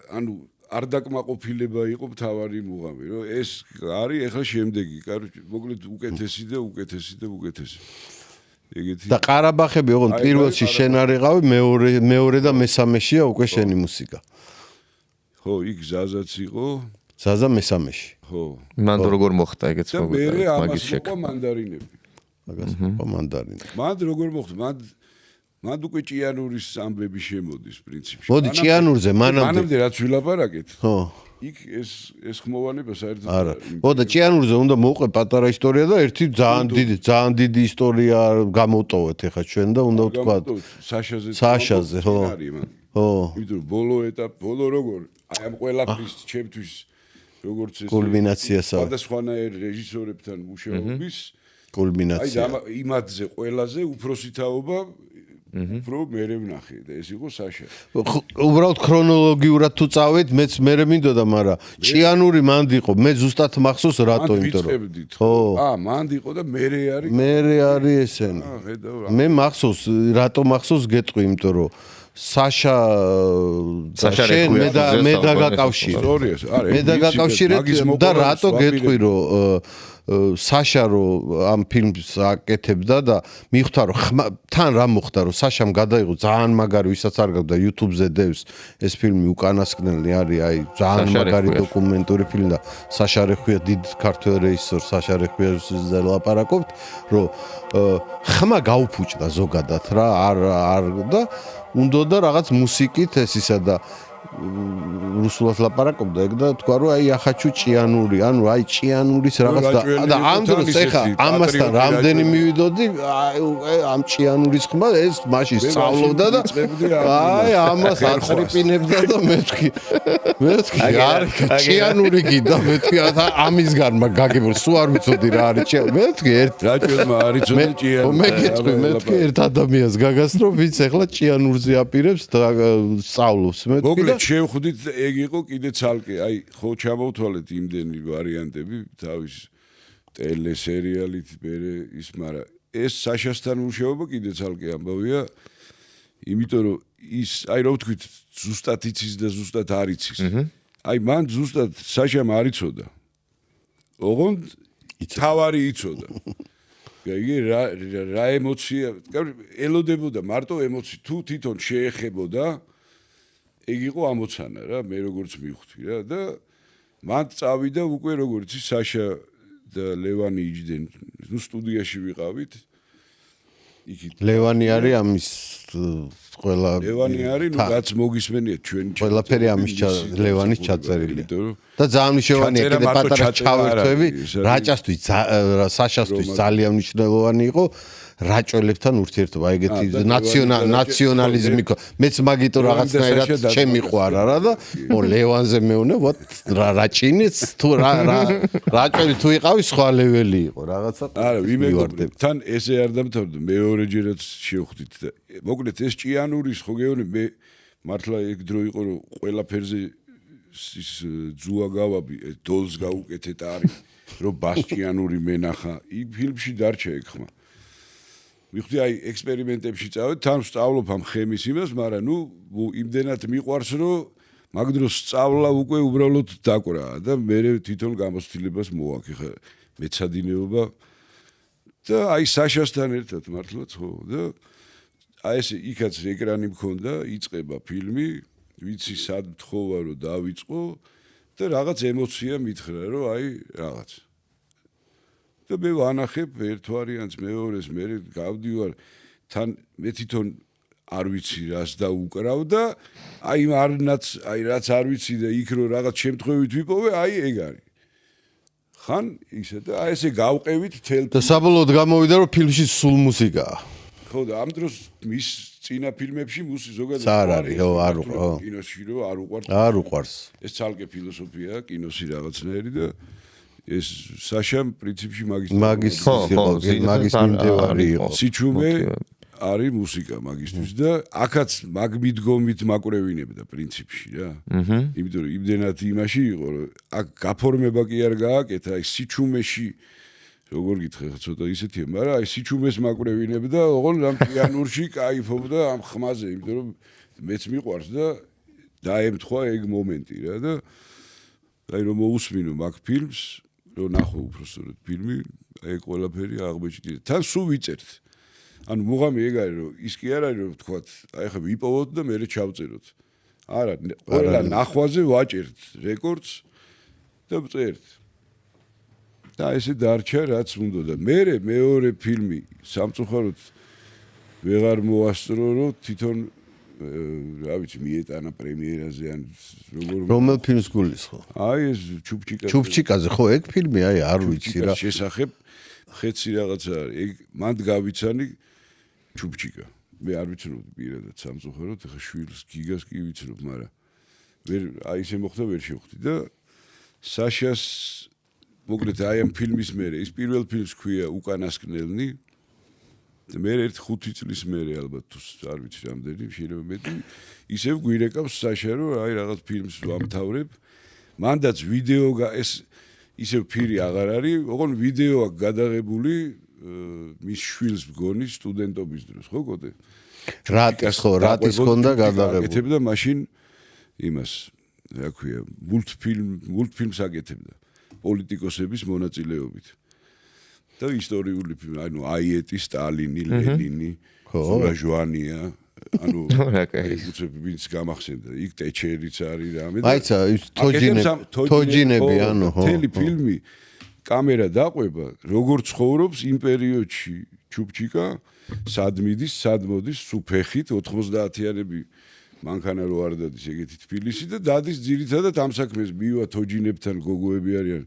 ანუ არ დაკმაყოფილება იყო მთავარი მუღამი რომ ეს არის ახლა შემდეგი კაროჩე მოკლედ უკეთესი და უკეთესი ეგეთი და ყარაბახები ოღონდ პირველში შენ არ იყავი მეორე და მესამეშია უკვე შენი მუსიკა ხო იქ ზაზაც იყო ზაზა მესამეში ხო მან როგორ მოხდა ეგეც მოგვიწევს მაგის შექმნა მაგას იყო მანდარინები მან როგორ მოხდა მან უკვე ჭიანურის ამბები შემოდის პრინციპში. მოდი ჭიანურზე მანამდე რაც ვილაპარაკეთ. ხო. იქ ეს ხმოვანება საერთოდ არა. ხო და ჭიანურზე უნდა მოვყვე პატარა ისტორია და ერთი ძალიან დიდი ისტორია გამოვტოვეთ ახლა ჩვენ და უნდა ვთქვა საშაზე ხო. ხო. იმიტომ ბოლო როგორ აი ამ ყველაფრის ჩემთვის როგორც ეს კულმინაცია სხვადასხვანაირ რეჟისორებთან მუშაობის კულმინაცია. აი იმათზე ყველაზე უფროსი თაობა უფრო მერე ვნახე და ეს იყო საშა. უბრალოდ ქრონოლოგიურად თუ წავით, მეც მერე მინდოდა, მაგრამ ჭიანური მანდ იყო. მე ზუსტად მახსოვს რატო, იმიტომ რომ ხო. მანდ იყო და მერე არის. მერე არის ესენი. მე მახსოვს, რატო მახსოვს გეტყვი, იმიტომ რომ საშა შენ მე დაგაკავშირე. მე დაგაკავშირე და რატო გეტყვი რომ საშა რომ ამ ფილმს აკეთებდა და მივხვდა რომ თან რა მოხდა რომ საშამ გადაიღო ძალიან მაგარი ვისაც არ გავდა YouTube-ზე დევს ეს ფილმი უკანასკნელი არის აი ძალიან მაგარი დოკუმენტური ფილმი და საშა რეხვია დიდ ქართველ რეჟისორ საშა რეხვიაძეზე ლაპარაკობთ რომ ხმა გაუფუჭდა ზოგადად რა არ და უნდა რაღაც მუსიკით ეს ისა და რუსულად ლაპარაკობდა ეგ და თქვა რომ აი ახაჩუ ჭიანური ანუ აი ჭიანურის რაღაც და ამ დროს ეხა ამასთან რამდენი მივიდოდი ამ ჭიანურის ხმა ეს მაშინ სწავლობდა და აი ამას აწრიპინებდა და მეთქი არის ჭიანური გიდა მეთქი ამის გარმა გაგებულ სულ არ ვიცოდი რა არის მეთქი ერთ რაჭველმა არ იცოდი ჭიანური მე გეტყვი მეთქი ერთ ადამიანს გაგასწრო ვინც ეხლა ჭიანურზე აპირებს და სწავლობს მეთქი და შევხვდით ეგ იყო კიდე ცალკე აი ხო ჩამოვთვალეთ იმდენი ვარიანტები თავის ტელესერიალით მერე ის მაგრამ ეს საშასთან მუშაობა კიდე ცალკე ამბავია იმიტომ რომ ის აი რა ვთქვით ზუსტად იცის და ზუსტად არ იცის აი მან ზუსტად საშამ არ იცოდა ოღონდ თავარი იცოდა იგი რა ემოცია ელოდებოდა მარტო ემოცი თუ თვითონ შეეხებოდა ეგ იყო ამოცანა რა მე როგორც მივხვდი რა და მან წავიდა უკვე როგორც ის საშა და ლევანი იჯდნენ ნუ სტუდიაში ვიყავით იქით ლევანი არის ამის ყველა ლევანი არის ნუ რაც მოგისმენიათ ჩვენ ყველაფერი ამის ლევანის ჩაწერილი და ძალიან მნიშვნელოვანია კიდე პატარა ჩავერთვები რაჭასთვის საშასთვის ძალიან მნიშვნელოვანი იყო რაჭველებთან ურთიერთობა ეგეთი ნაციონალიზმი მეც მაგიტო რაღაცნაირად შემიყვარა რა და ლევანზე მეუნე ვოთ რაჭინიც თუ რაჭველი თუ იყავი სხვა ლეველი იყო რაღაცა არა ვიმეგობრდებ თან ესე არ დამთავრდა მეორეჯერაც შევხვდით და მოკლედ ეს ჭიანურის ხო გეუბნები მე მართლა ეგ დრო იყო რომ ყველაფერზე ის ძუა გავაბი დოლს გაუკეთეთ არის რომ ბასჭიანური მენახა იმ ფილმში დარჩა ეგ ხმა ვიხდი აი ექსპერიმენტებში წავედ თან ვსწავლობ ამ ხემის იმას მაგრამ ნუ იმდენად მიყვარს რომ მაგ დროს სწავლა უკვე უბრალოდ დაკვრა და მე თვითონ გამოცდილებას მოვაქ ხა მეცადინეობა და აი საშასთან ერთად მართლაც ხო და აი ეს იქაც ეკრანი მქონდა იწყება ფილმი ვიცი სად თხოვა რომ დავიწყო და რაღაც ემოცია მითხრა რომ აი რაღაც და მე ვანახებ ერთ ვარიანტს მეორეს მე გავდივარ თან მე თვითონ არ ვიცი რას დაუკრავდა, აი რაც არ ვიცი და იქ რო რაღაც შემთხვევით ვიპოვე, აი ეგ არის. ხან ისე და აი ესე გავყევით თელ და საბოლოოდ გამოვიდა რომ ფილმში სულ მუსიკაა. ხო და ამ დროს მის წინა ფილმებში ზოგადად არ უყარ. კინოში რო არ უყარს. არ უყარს. ეს ცალკე ფილოსოფიაა კინოსი რაღაცნაირი და ეს საშამ პრინციპში მაგის მიმდევარი იყო. სიჩუმე არის მუსიკა მაგისთვის და აქაც მაგ მიდგომით მაკვრევინებდა პრინციპში რა. იმიტომ რომ იმდენად იმაში იყო რომ აქ გაფორმება კი არ გააკეთა, აი სიჩუმეში როგორ გითხრა ცოტა ისეთია, მაგრამ აი სიჩუმეს მაკვრევინებდა, ოღონდ ამ პიანურში кайფობდა ამ ხმაზე, იმიტომ რომ მეც მიყვარს და დაემთხვა ეგ მომენტი რა და აი რომ მოусმინო მაგ ფილმს, რომ ნახო უბრალოდ ფილმი, აი ყველაფერი აღმოჩნდა. თან სულ ვიწერთ. ანუ მუღამი ეგ არის რომ ის კი არ არის რომ თქვათ, აი ხა ვიპოვოთ და მერე ჩავწეროთ. არა, ყველა ნახვაზე ვაჭერთ რეკორდს და ვწერთ. და ესე დარჩა რაც უნდა და მეორე ფილმი სამწუხაროდ ვეღარ მოასწრო რომ თვითონ რა ვიცი მიეტანა პრემიერაზე ან რომელ ფილმს გულისხმობ? აი ეს ჩუბჩიკაზე ხო ეგ ფილმი აი არ ვიცი რა შესახებ ხეცი რაღაცა არის ეგ მანდ გავიცანი ჩუბჩიკა მე არ ვიცნობდი პირადად სამწუხაროდ ხა შვილს გიგას კი ვიცნობ მაგრამ ვერ აი ესე მოხდა ვერ შევხვდი და საშას მოკლედ აი ამ ფილმის მერე ის პირველ ფილმს ქვია უკანასკნელნი და მე 5 წლის მერე ალბათ თუ არ ვიცი რამდენი შეიძლება მეტი ისევ გვირეკავს საშა რომ აი რაღაც ფილმს ვამთავრებ მანდაც ვიდეო ეს ისევ ფირი აღარ არის ოღონ ვიდეო აქვს გადაღებული მის შვილს მგონი სტუდენტობის დროს ხო კოდე რატის ხონდა გადაღებული აკეთებდა მაშინ იმას რა ქვია მულტფილმს აკეთებდა პოლიტიკოსების მონაწილეობით და ისტორიული ფილმი ანუ აიეტი სტალინი ლენინი ზურაჟვანია ანუ უცებ ვინც გამახსენდა იქ ტეჩერიც არის რამე და აიცა თოჯინები ანუ ხო თელი ფილმი კამერა დაყვება როგორ ცხოვრობს იმ პერიოდში ჩუბჩიკა სად მიდის სად მოდის სუფეხით 90-იანები მანქანა რო არ დადის ეგეთი თბილისი და დადის ძირითადად ამ საქმეს მივა თოჯინებთან გოგოები არიან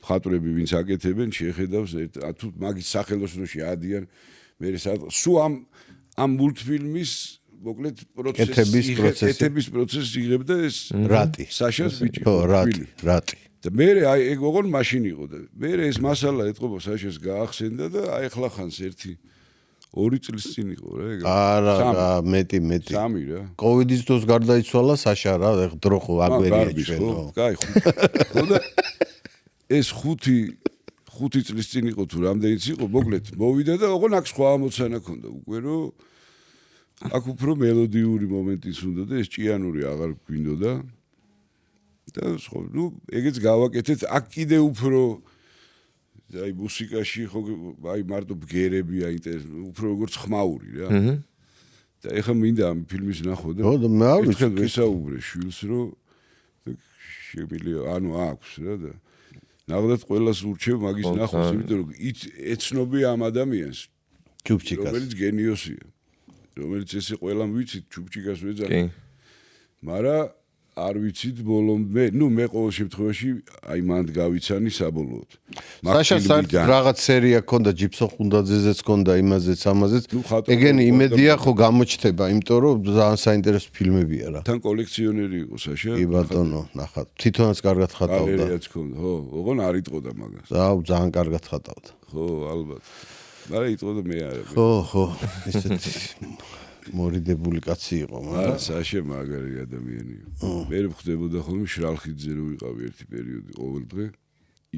მხატვრები ვინც აკეთებენ შეხედავს თუ მაგის სახელოსნოში ადიან მე სულ ამ მულტფილმის მოკლედ ეთების პროცესი იღებდა ეს რატი საშას ბიჭი ხო რატი და მე აი ეგ ოღონ მაშინ იყო და მე ეს მასალა ეთყობა საშას გაახსენდა და აი ახლა ხანს 2 წლის წინ იყო რა ეგ არა მეტი 3 რა კოვიდის დროს გარდაიცვალა საშა რა დრო ხო აგვერია ჩვენ კაი ხო და ეს 5 წლის წინ იყო თუ რამდენიც იყო მოკლედ მოვიდა და ოღონ აქ სხვა ამოცანა ქონდა უკვე რომ აქ უფრო მელოდიური მომენტიც უნდა და ეს ჭიანური აღარ გვინდოდა და ხო ნუ ეგეც გავაკეთეთ აქ კიდე უფრო აი მუსიკაში ხო აი მარტო ბგერები აინტერესებს უფრო როგორც ხმაური რა და ეხლა მინდა ამ ფილმის ნახო და ხო და მე არ ვიცი გესაუბრე შვილს რომ შემიძლია ანუ აქვს რა და ნახოთ ყველას ურჩევ მაგის ნახოს იმიტომ რომ ეცნობი ამ ადამიანს ჩუბჩიკას რომელიც გენიოსია რომელიც ესე ყველამ ვიცით ჩუბჩიკას ვეძახი მაგრამ არ ვიცით ბოლომდე ნუ მე ყოველ შემთხვევაში აი მანდ გავიცანი საბოლოოდ საშას რაღაც სერია ქონდა ჯიფსო ხუნდაძეზეც ქონდა იმაზეც ამაზეც ეგენი იმედია ხო გამოჩნდება იმიტომ რომ ძალიან საინტერესო ფილმებია რა თან კოლექციონერი იყო საშა კი ბატონო ნახა თვითონაც კარგად ხატავდა გალერეაც ქონდა ხო ოღონ არ იტყოდა მაგას ძალიან კარგად ხატავდა ხო ალბათ მაგრამ იტყოდა მე არ ხო ესეთი მორიდებული კაცი იყო მაგრამ საშა მაგარი ადამიანია მე ვხდებოდა ხოლმე შრალხიძე რო ვიყავი ერთი პერიოდი ყოველდღე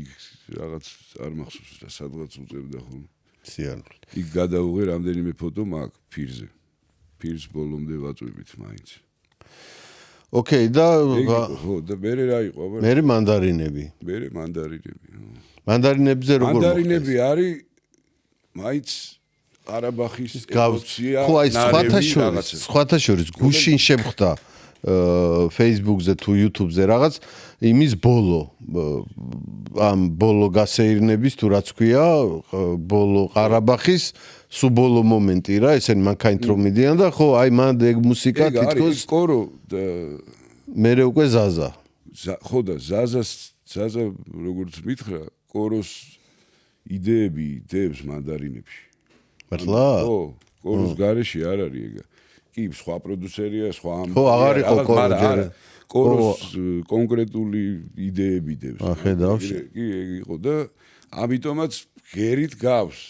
იქ რაღაც არ მახსოვს რა სადღაც უწევდა ხოლმე სიარული იქ გადავუღე რამდენიმე ფოტო მაგ ფირს ბოლომდე ვაწვევით მაინც ოკეი და ხო და მე რა იყო მე მანდარინები მანდარინებზე როგორ მანდარინები არის მაინც ყარაბახის ემოცია ხო აი სხვათა შორის გუშინ შემხდა Facebook-ზე თუ YouTube-ზე რაღაც იმის ბოლო ამ ბოლო გასეირნების თუ რაც ქვია ბოლო ყარაბახის სულ ბოლო მომენტი რა ესენი მანქანით რომ მიდიან და ხო აი მან ეგ მუსიკა თითქოს კორო მერე უკვე ზაზა ხო და ზაზა როგორც მითხრა კოროს იდეები დევს მანდარინებში მართლა ხო კოროს გარეში არ არის ეგა კი სხვა პროდიუსერია სხვა ხო აღარ იყო კორო ჯერ კოროს კონკრეტული იდეები დევს ახედავში კი ეგ იყო და ამიტომაც ღერით გავს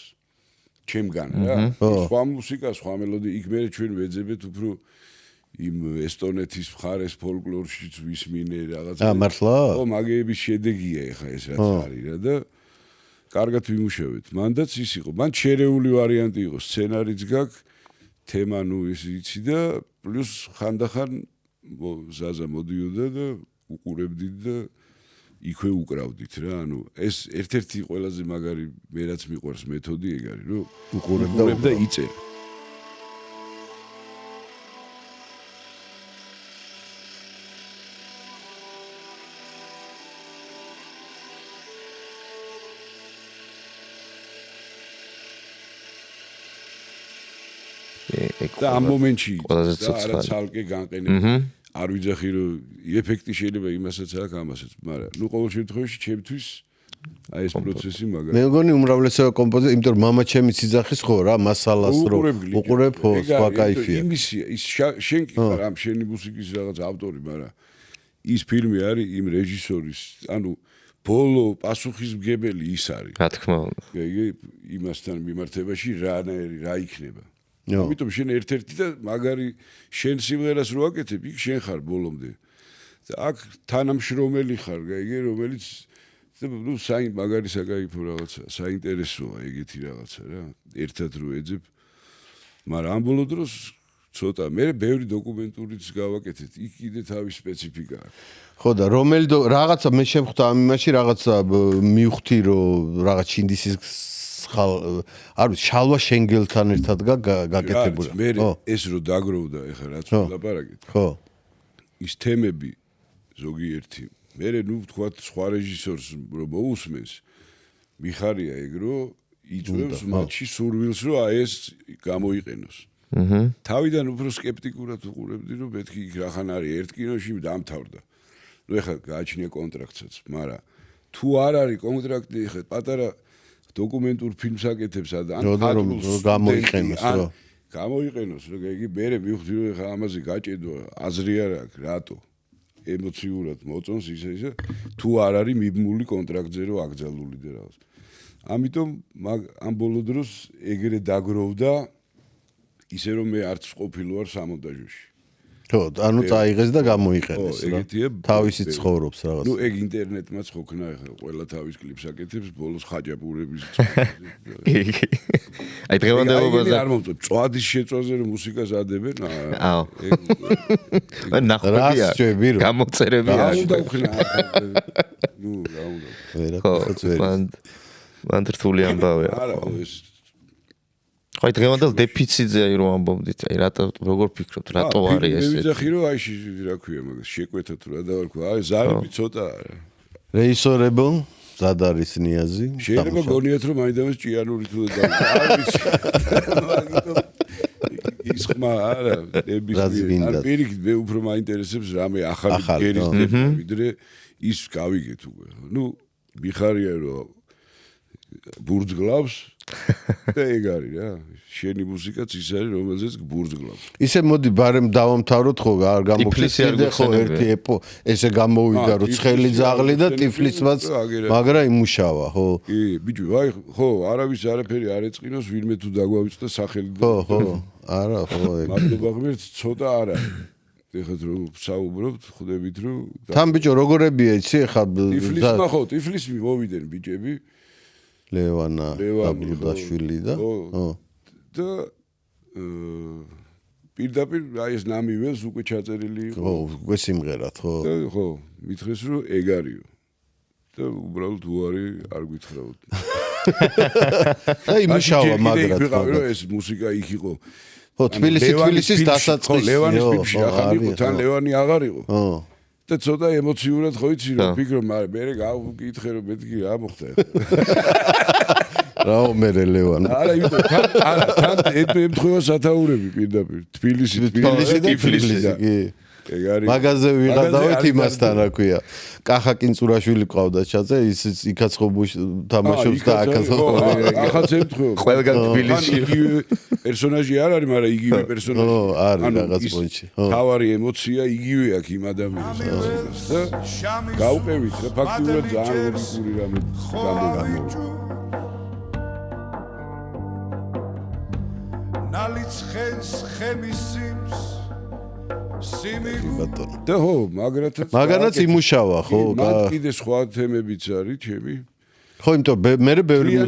ჩემგან რა სხვა მუსიკა სხვა მელოდი იქ მე ჩვენ ვეძებთ უფრო იმ ესტონეთის მხარეს ფოლკლორშიც ვისმინე რაღაც მართლა ხო მაგეების შედეგია ეხა ეს რაც არის რა და კარგად ვიმუშავეთ მანდაც ის იყო მან შერეული ვარიანტი იყო სცენარიც გაქვს თემა ნუ ის იცი და პლუს ხანდახან ზაზა მოდიოდა და უყურებდით და იქვე უკრავდით რა ანუ ეს ერთ-ერთი ყველაზე მაგარი მე რაც მიყვარს მეთოდი ეგ არის რომ უყურებ და იწერ და ამ მომენტში და ცალკე განყენები არ ვიძახი რომ ეფექტი შეიძლება იმასაც აქვს ამასაც მაგრამ ნუ ყოველ შემთხვევაში ჩემთვის აი ეს პროცესი მაგარი მე მგონი უმრავლესობა კომპოზიტორი იმიტომ რომ მამა ჩემი სიძახის ხო რა მასალას რო უყურებ ხო სხვა кайფია იმისია ის შენ კი ხარ ამ შენი მუსიკის რაღაც ავტორი მაგრამ ის ფილმი არის იმ რეჟისორის ანუ ბოლო პასუხისმგებელი ის არის რა თქმა უნდა იმასთან მიმართებაში რა იქნება ამიტომ შენ ერთ-ერთი და მაგარი შენ სიმღერას რო აკეთებ, იქ შენ ხარ ბოლომდე. და აქ თანამშრომელი ხარ, გაიგე, რომელიც ნუ მაგარი საკაიფო რაღაცა, საინტერესოა ეგეთი რაღაცა რა. ერთად რო ეძებ. მაგრამ ამ ბოლო დროს ცოტა მე ბევრი დოკუმენტურიც გავაკეთეთ, იქ კიდე თავის სპეციფიკა აქვს. ხო და რომელი რაღაცა მე შემხვდა ამ იმაში რაღაცა მივხვდი რომ რაღაც ჩინდისის არ ვიცი შალვა შენგელთან ერთად გაკეთებული მე ეს რო დაგროვდა ეხლა რაც ვლაპარაკეთ ხო ის თემები ზოგიერთი მე ნუ თქვა სხვა რეჟისორს რო მოусმენს მიხარია ეგ რო იწვევს მათში სურვილს რომ აი ეს გამოიყენოს თავიდან უფრო სკეპტიკურად უყურებდი რომ მეთქი იქ რახან არის ერთ კინოში დამთავრდა ნუ ეხლა გააჩნია კონტრაქტსაც მაგრამ თუ არ არის კონტრაქტი ეხლა პატარა დოკუმენტურ ფილმს აკეთებს ან გამოიყენოს რა იგი მე მივხვდი რომ ხა ამაზე გაჭედვა აზრი არ აქვს რატო ემოციურად მოწონს ისე თუ არ არის მიბმული კონტრაქტზე რომ აკრძალული და რაღაც ამიტომ ამ ბოლო დროს ეგრე დაგროვდა ისე რომ მე არც ყოფილი ვარ სამონტაჟოში ხო ანუ წაიღეს და გამოიყენეს რა თავისი ცხოვრობს რაღაც ნუ ეგ ინტერნეტმაც ხოქნა ეხლა ყველა თავის კლიპს აკეთებს ბოლოს ხაჭაპურების აი დღევანდელობაზე არ მომწონს წვადის შეწვაზე რომ მუსიკას ადებენ აო ნახებია გამოწერებია უნდა ვქნა ნუ რა უნდა მან რთული ამბავია არა ეს აი დღევანდელ დეფიციტზე აი რომ ამბობდით აი რატო როგორ ფიქრობთ რატო არის ეს მე ვიძახი რომ აი რა ქვია მაგას შეკვეთა თუ რა დავარქვა აი ზარები ცოტა რეჟისორებო ზად არის ნიაზი შეიძლება გონიათ რომ მაინდამის ჭიანური თუ და ის ხმა არა არ პირიქით მე უფრო მაინტერესებს რამე ახალი გერის ვიდრე ის გავიგეთ უკვე ნუ მიხარია რომ ბურძგლავს და ეგ არის რა შენი მუსიკაც ის არის რომელზეც ბურძგლავს ისე მოდი ბარემ დავამთავროთ ხო არ გამოფლისდე ხო ერთი ესე გამოვიდა რომ ცხელი ძაღლი და ტიფლისმაც მაგრამ იმუშავა ხო კი ბიჭო აი ხო არავის არაფერი არ ეწყინოს ვინმე თუ დაგვავიწყდა სახელი ხო არა ხო ეგ მადლობა ღმერთს ცოტა არა ეხლა რომ საუბრობთ ხვდებით რომ თან ბიჭო როგორებია იცი ეხლა ტიფლისმა ხო ტიფლისმი მოვიდნენ ბიჭები ლევანა დაბლუდაშვილი და და პირდაპირ აი ეს ნამი ველს უკვე ჩაწერილი იყო ხო უკვე სიმღერად ხო და ხო მითხრეს რომ ეგ არისო და უბრალოდ უარი არ გითხრაოდ და იმუშავა მაგრად ხო ეს მუსიკა იქ იყო ხო, თბილისის დასაწყისი. ლევანის ფილმში ახალი იყო, თან ლევანი აღარ იყო. და ცოტა ემოციურად ხო იცი რომ ფიქრობ, მაგრამ მე გავუკითხე რომ მეთქი რა მოხდა ეხლა. რაო მე ლევანი. არა, თან ემთხვევა სათაურები პირდაპირ. თბილისი და ტიფლისი. ეგ არის. მაგაზე ვიღადავით იმასთან, რა ქვია. კახა კინწურაშვილი ყავდა ჩაძე, ის იქაც ხო თამაშობს და აქაც ხო. ახაც ემთხვევა. ყველგან თბილისში. პერსონაჟი არ არის, მაგრამ იგივე პერსონაჟი. არის რაღაც პონჩი. თავარი ემოცია იგივე აქვს იმ ადამიანს. და გავყევით რა ფაქტურად ძალიან ლოგიკური რამე გამოვა. ნალიცხენს ხემისიმს ბატონო. და ხო, მაგარაც იმუშავა, ხო? მათ კიდე სხვა თემებიც არის, ჩემი. ხო, იმიტომ მე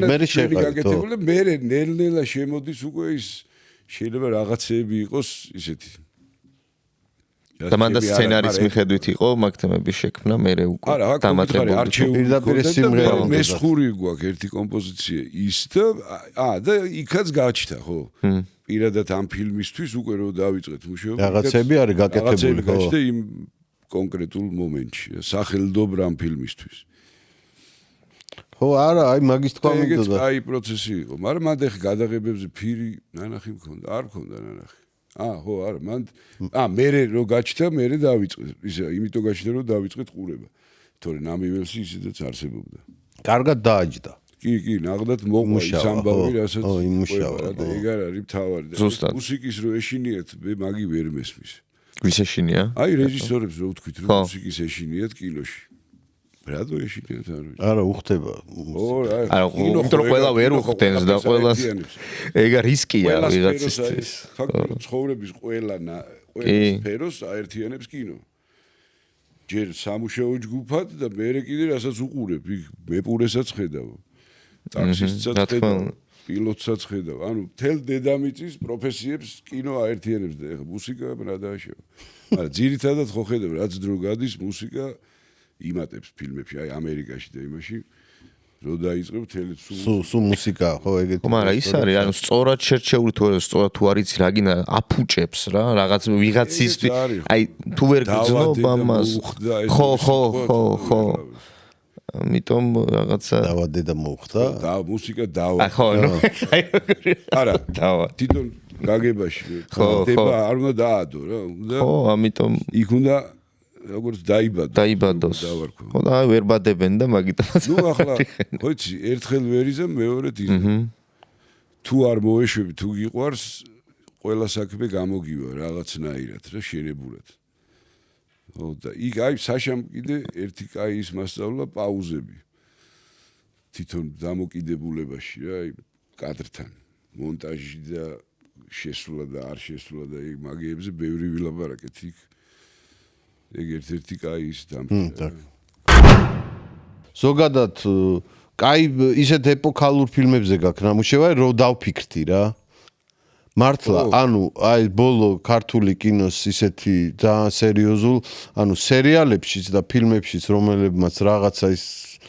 მე შეყავ. მე ნელ-ნელა შემოდის უკვე ის შეიძლება რაღაცეები იყოს ისეთი. და მანდა სცენარის მიხედვით იყო მაგ თემების შექმნა მე უკვე დამატებული. პირდაპირ სიმღერა უნდა. მესხური გვაქვს ერთი კომპოზიცია ის და და იქაც გაჩნდა, ხო? პირადად ამ ფილმისთვის უკვე რო დავიწყეთ მუშაობა. რაღაცები არის გაკეთებული, ხო? გაჩნდა იმ კონკრეტულ მომენტში, სახელდობრ ამ ფილმისთვის. ხო, არა, აი მაგის თქვა მინდოდა. ეგეც აი პროცესი იყო, მაგრამ მანდ ახ გადაღებებზე ფირი ნანახი მქონდა, არ მქონდა ნანახი. ხო, არა, მე რო გაჩნდა, მე დავიწყეთ. ისე იმიტომ გაჩნდა, რომ დავიწყეთ ყურება. თორე ნამიველსი ისედაც არსებობდა. კარგად დააჯდა. კი, ნაღდათ მოყვა ის ამბავი, რასაც იმუშავა და ეგ არ არის მთავარი. მუსიკის რო ეშინიათ, მე მაგი ვერ მესმის. ვის ეშინია? აი რეჟისორებს რო ვთქვით, რომ მუსიკის ეშინიათ კინოში. რატო ეშინიათ არ ვიცი. არა, უხდება. არა, იმიტომ რომ ყველა ვერ უხდენს და ყველას ეგ რისკია ვიღაცისთვის. ფაქტობრივად ცხოვრების ყველა სფეროს აერთიანებს კინო. ჯერ სამუშაო ჯგუფად და მე კიდე რასაც უყურებ, მეპურესაც ხედავ. ტაქსისტსაც ხედავ, პილოტსაც ხედავ. ანუ მთელ დედამიწის პროფესიებს კინო აერთიანებს და ეხლა მუსიკა რა დააშევა. მაგრამ ძირითადად ხო ხედავ, რაც დრო გადის მუსიკა იმატებს ფილმებში, აი ამერიკაში და იმაში რო დაიწყებ მთელი სულ მუსიკა, ხო ეგეთი. მაგრამ ის არის, ანუ სწორად შერჩეული თუ არა, სწორად თუ არ იცი რა გინდა აფუჭებს რა, რაღაც ვიღაცისთვის, აი თუ ვერ გძნობ ამას. ხო. ამიტომ რაღაცა დავადე და მოხდა. და მუსიკა დავა. ხო, არა, დავა. თვითონ გაგებაში. დება არ უნდა დაადო რა, უნდა. ხო, ამიტომ იქ უნდა როგორც დაიბადოს. ხო და ვერ ბადებენ და მაგიტომაც. ნუ ახლა, ხო იცი, ერთხელ ვერ იზამ, მეორედ იზამ. თუ არ მოეშვები, თუ გიყვარს, ყველა საქმე გამოგივა რაღაცნაირად რა შენებურად. ხო და იქ აი საშამ კიდე ერთი კაი ის მასწავლა პაუზები. თვითონ დამოკიდებულებაში რა, აი კადრთან, მონტაჟი და შესრულა და არ შესრულა და ეგ მაგიებზე ბევრი ვილაპარაკეთ იქ. ეგ ერთ-ერთი კაი ის დამჭირდა. ზოგადად კაი ისეთ ეპოქალურ ფილმებზე გაქვს ნამუშევარი, რო დავფიქრდი რა. მართლა, ანუ აი ბოლო ქართული კინოს ისეთი ძალიან სერიოზულ, ანუ სერიალებშიც და ფილმებშიც, რომელებმაც რაღაცა ის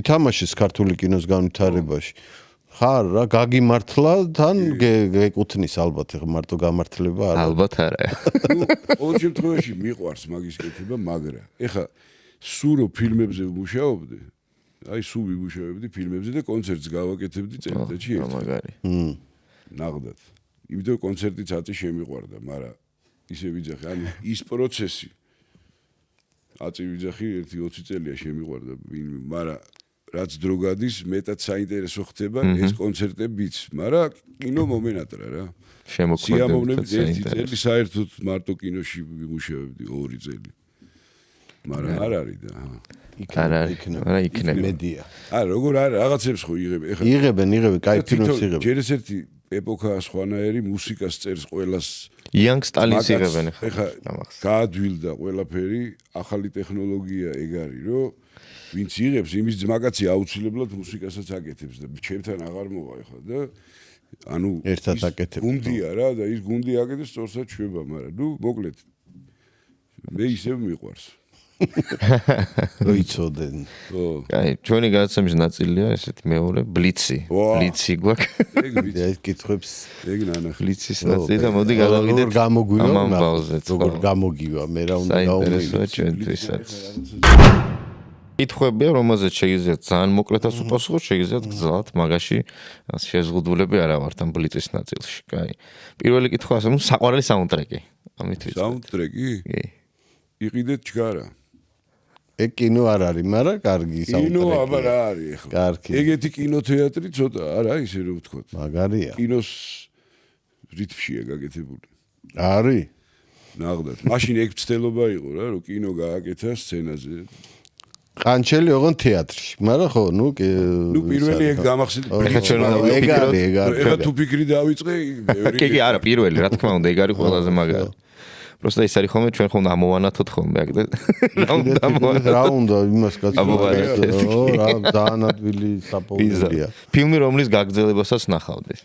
ითამაშეს ქართული კინოს განვითარებაში. ხარ რა, გაგიმართლა თან გეკუთნის ალბათ, ეხა მარტო გამართლება არა. ალბათ არა. ყოველ შემთხვევაში მიყვარს მაგის კეთება, მაგრამ ეხა სურო ფილმებზე ვმუშაობდი, აი სულ ვიმუშავებდი ფილმებზე და კონცერტს გავაკეთებდი წელიწადში ერთხელ. მაგარი. ნაღდათ. იმიტომ კონცერტიც აწი შემიყვარდა, მაგრამ ისე ვიძახი, ანუ ის პროცესი აწი ვიძახი 1-20 წელია შემიყვარდა, მაგრამ რაც დრო გადის, მეტად საინტერესო ხდება ეს კონცერტებიც, მაგრამ კინო მომენატრა რა. შემოქმედებითაც ერთი წელი საერთოდ მარტო კინოში ვიმუშავებდი 2 წელი. მაგრამ არ არის და იქნება მედია. არა, როგორ არის, რაღაცებს ხო იღებენ. იღებენ, კაი ფილმებს იღებენ. ჯერ ერთი ეპოქა სხვანაირი მუსიკას წერს ყველას. იანგ სტალინს იღებენ ეხლა. გაადვილდა ყველაფერი, ახალი ტექნოლოგია ეგ არის, რომ ვინც იღებს, იმის ძმაკაცი აუცილებლად მუსიკასაც აკეთებს და ჩემთან აღარ მოვა ეხლა და ანუ ერთად აკეთებს. გუნდია რა და ის გუნდი აკეთებს სწორსაც შვება, მაგრამ ნუ მოკლედ მე ისევ მიყვარს. როიცოდენ. აი, ჩვენი გადაცემის ნაწილია ესეთი მეორე ბლიცი. ბლიცი გვაქვს. ეს კითხებს ეგ ნანახი. ბლიცის ნაწილი და მოდი გადავიდეთ ამ ამბავზე. როგორ გამოგივა, მე რა უნდა საინტერესოა ჩვენთვისაც. კითხვებია, რომელზეც შეგიძლიათ ძალიან მოკლედაც უპასუხოთ, შეგიძლიათ გძლავთ, მაგაში შეზღუდულები არა ვართ ამ ბლიცის ნაწილში. კაი. პირველი კითხვა ასე, საყვარელი საუნდტრეკი. ამით ვიცით. საუნდტრეკი? კი. იყიდეთ ჩგარა. ეგ კინო არ არის, მაგრამ კარგი საუნდტრეკი. კინო აბა რა არის ახლა? კარგი. ეგეთი კინოთეატრი ცოტა არა ისე რომ ვთქვათ. მაგარია. კინოს რითმშია გაკეთებული. არის. ნახდათ. მაშინ ეგ ცდელობა იყო რა, რომ კინო გააკეთა სცენაზე. ყანჩელი ოღონ თეატრში, მაგრამ ხო, ნუ პირველი ეგ გამახსენდა. ეგ არის. ეხა თუ ფიქრი დავიწყე, კი, არა, პირველი, რა თქმა უნდა, ეგ არის ყველაზე მაგარი. просто ის არის ხოლმე ჩვენ ხომ ამოვანათოთ ხოლმე აქ და რა უნდა იმას გაწევთ რა ძალიან ადვილი საპოულია ფილმი რომლის გაგრძელებასაც ნახავდეთ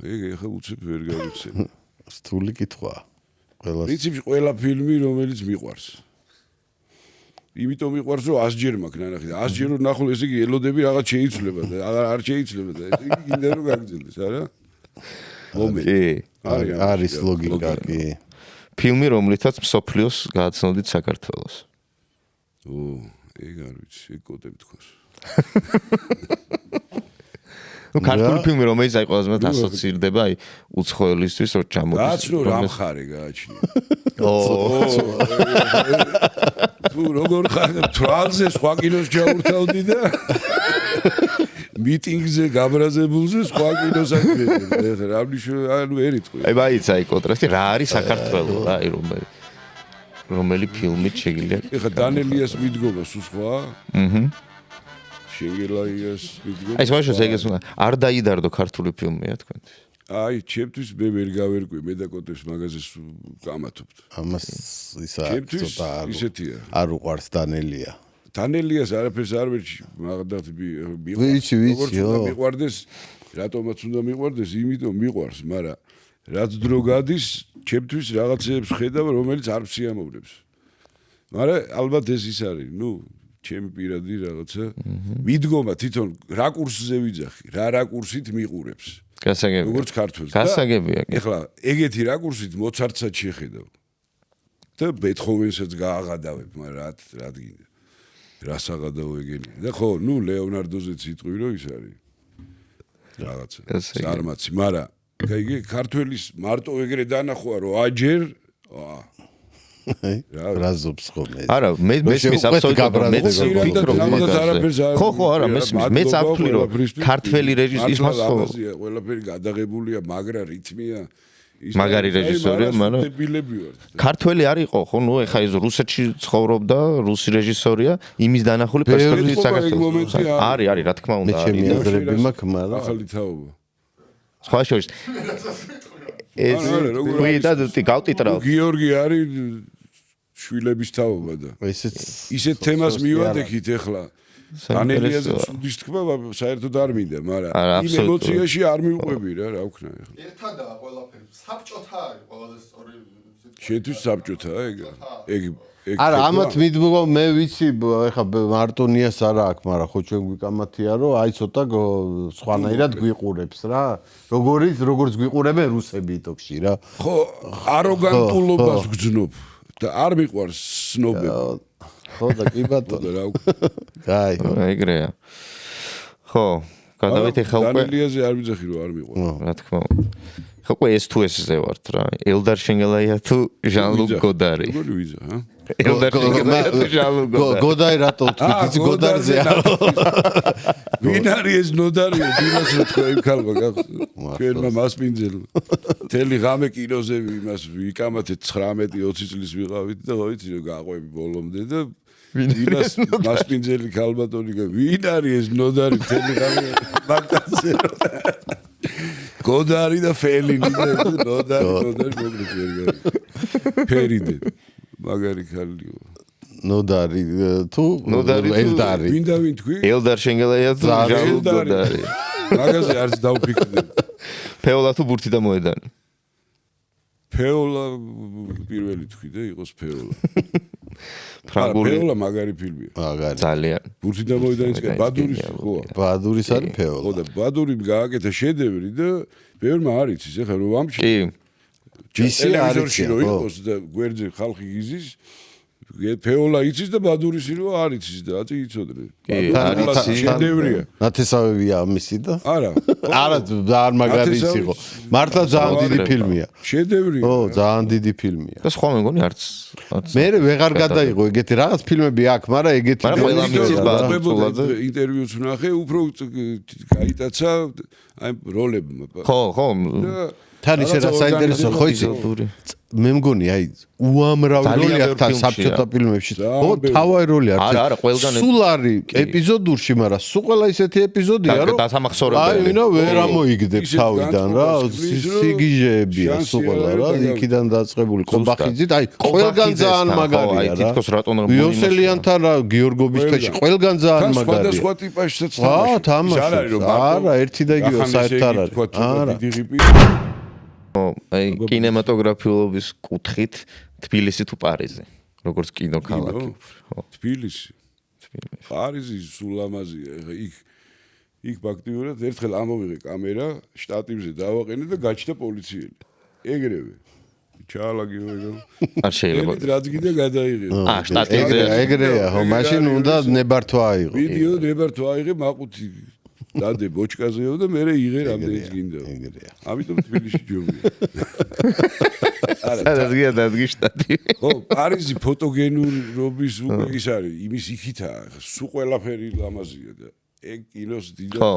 ეგ ეხა უცებ ვერ გავიცე რთული კითხვაა ყველა პრინციპში ყველა ფილმი რომელიც მიყვარს იმიტომ მიყვარს რომ 100 ჯერ მაქვს ნანახი და 100 ჯერ რომ ნახულ ესე იგი ელოდები რაღაც შეიცვლება და არ შეიცვლება და ესე იგი კიდე რომ გაგრძელდეს არა არის ლოგიკა კი ფილმი რომლითაც მსოფლიოს გააცნოდით საქართველოს ეგ არ ვიცი ეგ კოდებ თქოს ნუ ქართული ფილმი რომელიც აი ყველაზე მეტად ასოცირდება აი უცხოელისთვის რომ ჩამოდის გააცნო რა მხარე გააჩნია თუ როგორ ხარ ტრალზე სხვა კინოს ჩაურთავდი და მიტინგზე გაბრაზებულზე სხვა კინოს აკეთებ რა ანუ ერიტყვი აი მაინც აი კონტრასტი რა არის საქართველო რა აი რომელი ფილმით შეგიძლია ეხა დანელიას მიდგომა სულ სხვა შეგელაიას მიდგომა აი სხვაშორის ეგეს უნდა არ დაიდარდო ქართული ფილმია თქვენთვის აი ჩემთვის მე ვერ გავერკვი მე და კოტებს მაგაზეს გამათობთ ამას ისა ცოტა ისეთია არ უყვარს დანელია დანელიას არაფერს არ ვერჩი მაგდათ ვიცი მიყვარდეს რატომაც უნდა მიყვარდეს იმიტომ მიყვარს მაგრამ რაც დრო გადის ჩემთვის რაღაცებს ხედავ რომელიც არ ვსიამოვნებს მაგრამ ალბათ ეს ის არის ნუ ჩემი პირადი რაღაცა მიდგომა თვითონ რა კურსზე ვიძახი რა რაკურსით მიყურებს გასაგებია როგორც ქართველს გასაგებია ეხლა ეგეთი რაკურსით მოცარტსაც შეხედავ და ბეთჰოვენსაც გააღადავებ მაგრამ რა გინდა რას აღადავ ეგენი და ხო ნუ ლეონარდოზეც იტყვი რომ ის არის რაღაცა წარმაცი მაგრამ კაი ქართველის მარტო ეგრე დანახვა რომ აჯერ რაზობს ხოლმე არა მე მესმის აბსოლუტურად ხო ხო არა მეც აფლი რომ ქართველი რეჟისორი მას ხო ყველაფერი გადაღებულია მაგრა რითმია მაგარი რეჟისორია მაგრამ ქართველი არისო ხო ნუ ეხა ის რუსეთში ცხოვრობდა რუსი რეჟისორია იმის დანახული პერსპექტივით საქართველოს არის რა თქმა უნდა არის მე ჩემი მაქვს მაგრამ ახალი თაობა სხვა შორის ეს ვიდა გავტიტრა გიორგი არის შვილების თაობა და ისეთ თემას მივადექით ეხლა დანელიაზე სუდის თქმა საერთოდ არ მინდა მაგრამ იმ ემოციაში არ მივყვები რა ვქნა ეხლა ერთადაა ყველაფერი საბჭოთა არის ყველაზე სწორი შეთვის საბჭოთა ეგ არა ამათ მიდგომა მე ვიცი ეხლა მარტონიას არა აქვს მაგრამ ხო ჩვენ გვიკამათია რომ აი ცოტა სხვანაირად გვიყურებს რა როგორც გვიყურებენ რუსები ტოქში რა ხო აროგანტულობას გძნობ და არ მიყვარს სნობები ხო და კი ბატონო რა კაი ეგრეა ხო გადავით ეხლა უკვე დანელიაზე არ ვიძახი რომ არ მიყვარს რა თქმა უნდა ხო უკვე ეს თუ ესზე ვართ რა ელდარ შენგელაია თუ ჟან-ლუკ გოდარი როგორ ვიზა ჰა ელდარ შენგელაია თუ ჟან-ლუკ გოდარი რატო თქვი გოდარზე ვინ არის ეს ნოდარი დილას თქვა იმ ქალმა ჩვენმა მასპინძელმა თელი ღამე კინოზე იმას ვიკამათეთ 19-20 წლის ვიყავით და ვიცი რომ გაყვები ბოლომდე და დილას მასპინძელი ქალბატონი ვინ არის ეს ნოდარი თელი ღამე მაგაზე გოდარი და ფელინი და ნოდარი მოგდეთ ვერ გარი ფერიდე მაგარი ქალიო ნოდარი თუ ელდარი ვინ და ვინ თქვი ელდარ შენგელაია თუ ჟან-ლუკ გოდარი მაგაზე არც დავფიქრდი ფეოლა თუ ბურთი და მოედანი ფეოლა პირველი თქვი და იყოს ფეოლა. ფეოლა მაგარი ფილმია. მაგარი. ძალიან. ბურთი და მოედანიც ბადურის ხო? ბადურის არის ფეოლა. ხო და ბადურიმ გააკეთა შედევრი და ბევრმა არ იცის ახლა რომ ამში. კი. ჯისი არის რომ იყოს და გვერდზე ხალხი გიზის ფეოლა იცის და ბადურის რო არ იცის და აწი იცოდნენ. ბადური შედევრია. ნათესავებია ამისი და? არა. არა ძალიან მაგარი იყო. მართლა ძალიან დიდი ფილმია. შედევრია. ო, ძალიან დიდი ფილმია. და სხვა მეგონი არც. მე ვეღარ გადაიღო ეგეთი რაღაც ფილმები აქვს, მაგრამ ეგეთი ყველა მიცის ბადურზე ინტერვიუს ვნახე, უფრო გაიტაცა აი როლებმა. ხო. თან ისე რა საინტერესო ხო იცი? მე მგონი აი უამრავი როლი აქვს თან საბჭოთა ფილმებში. ო, თავი როლი აქვს. არა, ყველგან სულ არის ეპიზოდურში, მაგრამ სულ ყველა ისეთი ეპიზოდია, რომ დასამახსოვრებელი. აი, ვინა ვერ ამოიგდებს თავიდან რა, სიგიჟეებია სულ ყველა რა, იქიდან დაწყებული ყობახიძით, აი, ყველგან ძალიან მაგარია რა. თითქოს რატომ რომ იოსელიანთან რა, გიორგობის თვეში, ყველგან ძალიან მაგარია. სხვა ტიპაშიც თამაშობს. არა, ერთი და იგივე საერთოდ არ არის. არა. აი კინემატოგრაფიულობის კუთხით თბილისი თუ პარიზი როგორც კინოქალაქი ხო თბილისი პარიზი სულ ამაზია ეხა იქ ფაქტიურად ერთხელ ამოვიღე კამერა შტატივზე დავაყენე და გაჩნდა პოლიციელი ეგრევე ჩაალაგიო ეგრე არ შეიძლება რაც კიდე გადაიღე შტატივზე ეგრეა ხო მაშინ უნდა ნებართვა აიღო ვიდეო ნებართვა აიღე მაყუთი დადე ბოჭკაზეო და მე იღე რამდენიც გინდა. ამიტომ თბილისში ჯობია. სადაც გია დადგი შტატი. ხო, პარიზი ფოტოგენურობის უკვე ის არის, იმის იქითაა, სულ ყველაფერი ლამაზია და ეგ კინოს დიდი. ხო.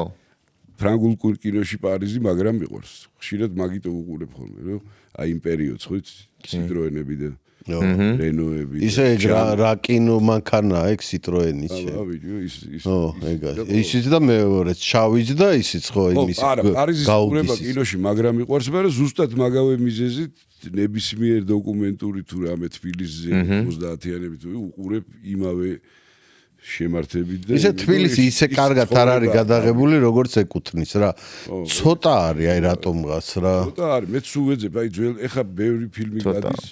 ფრანგულ კინოში პარიზი მაგრამ მიყვარს. ხშირად მაგიტო უყურებ ხოლმე, რომ აი იმ პერიოდს ხო citroenები და რენოები. ისე რა კინო მანქანაა ეგ citroen-ის. აა ვიდეო ის ისიც და მეორეც შავიც და ისიც ხო იმის არა პარიზის უყურება კინოში მაგრამ მიყვარს მაგრამ ზუსტად მაგავე მიზეზით ნებისმიერ დოკუმენტური თუ რამე თბილისზე 30-იანები თუ უყურებ იმავე შემართებით და ისე თბილისი ისე კარგად არ არის გადაღებული როგორც ეკუთვნის რა ცოტა არის აი რატომღაც რა ცოტა არის მეც უვეძებ აი ძველ ეხა ბევრი ფილმი გადის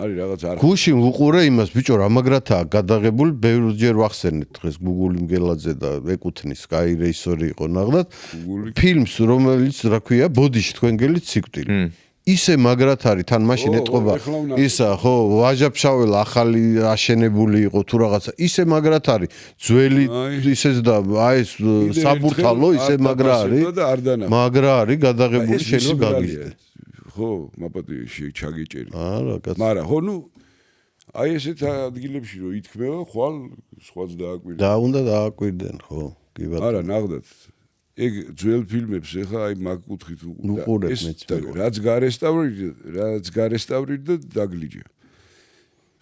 არის რაღაც არ გუშინ უყურე იმას ბიჭო რა მაგრათაა გადაღებული ბევრჯერ ვახსენეთ დღეს გუგული მგელაძე და ეკუთვნის Sky Racer იყო ნახდათ ფილმს რომელიც რა ქვია ბოდიში თქვენ გელით სიკვდილი ისე მაგრათ არის თან მაშინ ეტყობა ისა ხო ვაჟაფშაველა ახალი აშენებული იყო თუ რაღაცა ისე მაგრათ არის ძველი ისეც და აი ეს საბურთალო ისე მაგრა არის მაგრა არის გადაღებული შეიძლება გაგიჟდეთ ხო მაპატი ჩაგიჭერი არა მაგრამ ხო ნუ აი ესეთ ადგილებში რომ ითქმევა ხვალ სხვაც დააკვირდა და უნდა დააკვირდნენ ხო კი ბატონო არა ნახდათ ეგ ძველ ფილმებს ახლა აი მაგ კუთხით უყურებ მეც რაც გარესტავრირდა დაგლიჯა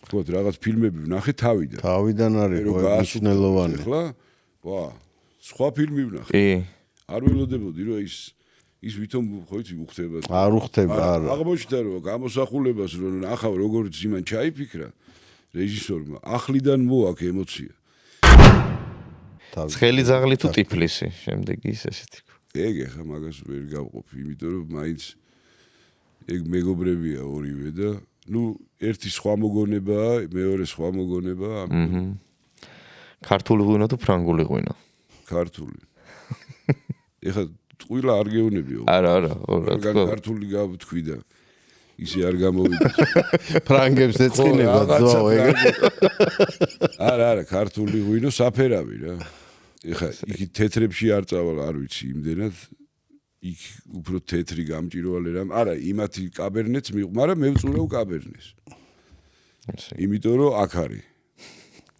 ხო რაღაც ფილმები ვნახე თავიდან არის მნიშვნელოვანი ახლა ვა სხვა ფილმი ვნახე კი არ ველოდებოდი რომ ის ვითომ ხო იცი უხდება არ უხდება არა აღმოჩნდა რომ გამოსახულებას რომ ნახავ როგორც იმან ჩაიფიქრა რეჟისორმა ახლიდან მოაქვს ემოცია ცხელი ზაღლი თუ ტიფლისი შემდეგი ის ესეთი ეგ ახლა მაგას ვერ გავყოფ იმიტომ რომ მაინც ეგ მეგობრებია ორივე და ნუ ერთი სხვა მოგონებაა მეორე სხვა მოგონებაა ქართული ღვინო თუ ფრანგული ღვინო ქართული ეხლა ტყუილა არ გეუნებიო არა ქართული გავთქვი და ისე არ გამოვიდა ფრანგებს ეწყინება ძო ეგ არა ქართული ღვინო საფერავი რა ეხა იქ თეთრებში არ წავალ არ ვიცი იმდენად იქ უფრო თეთრი გამჭირვალე რამ არა იმათი კაბერნეც მაგრამ მე ვწურავ კაბერნეს იმიტომ რომ აქ არის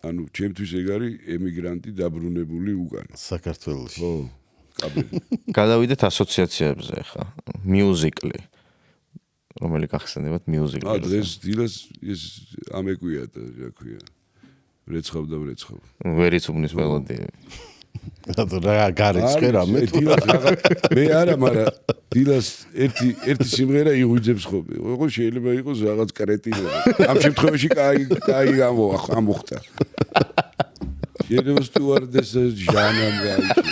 ანუ ჩემთვის ეგ არის ემიგრანტი დაბრუნებული უკან საქართველოში ხო კაბერნე გადავიდეთ ასოციაციებზე ახლა მიუზიკლი რომელი გახსენებათ მიუზიკლი დღეს დილას ეს ამეკვია და რა ქვია ვრეცხავ ვერიც უბნის მელოდია რა გარეცხე რამე მე არა მაგრამ დილას ერთი სიმღერა იღვიძებს ხოლმე ხო შეიძლება იყოს რაღაც კრეტინები ამ შემთხვევაში კაი ამოხდა შეიძლება სტუარდეს ჟანამ გაიჭი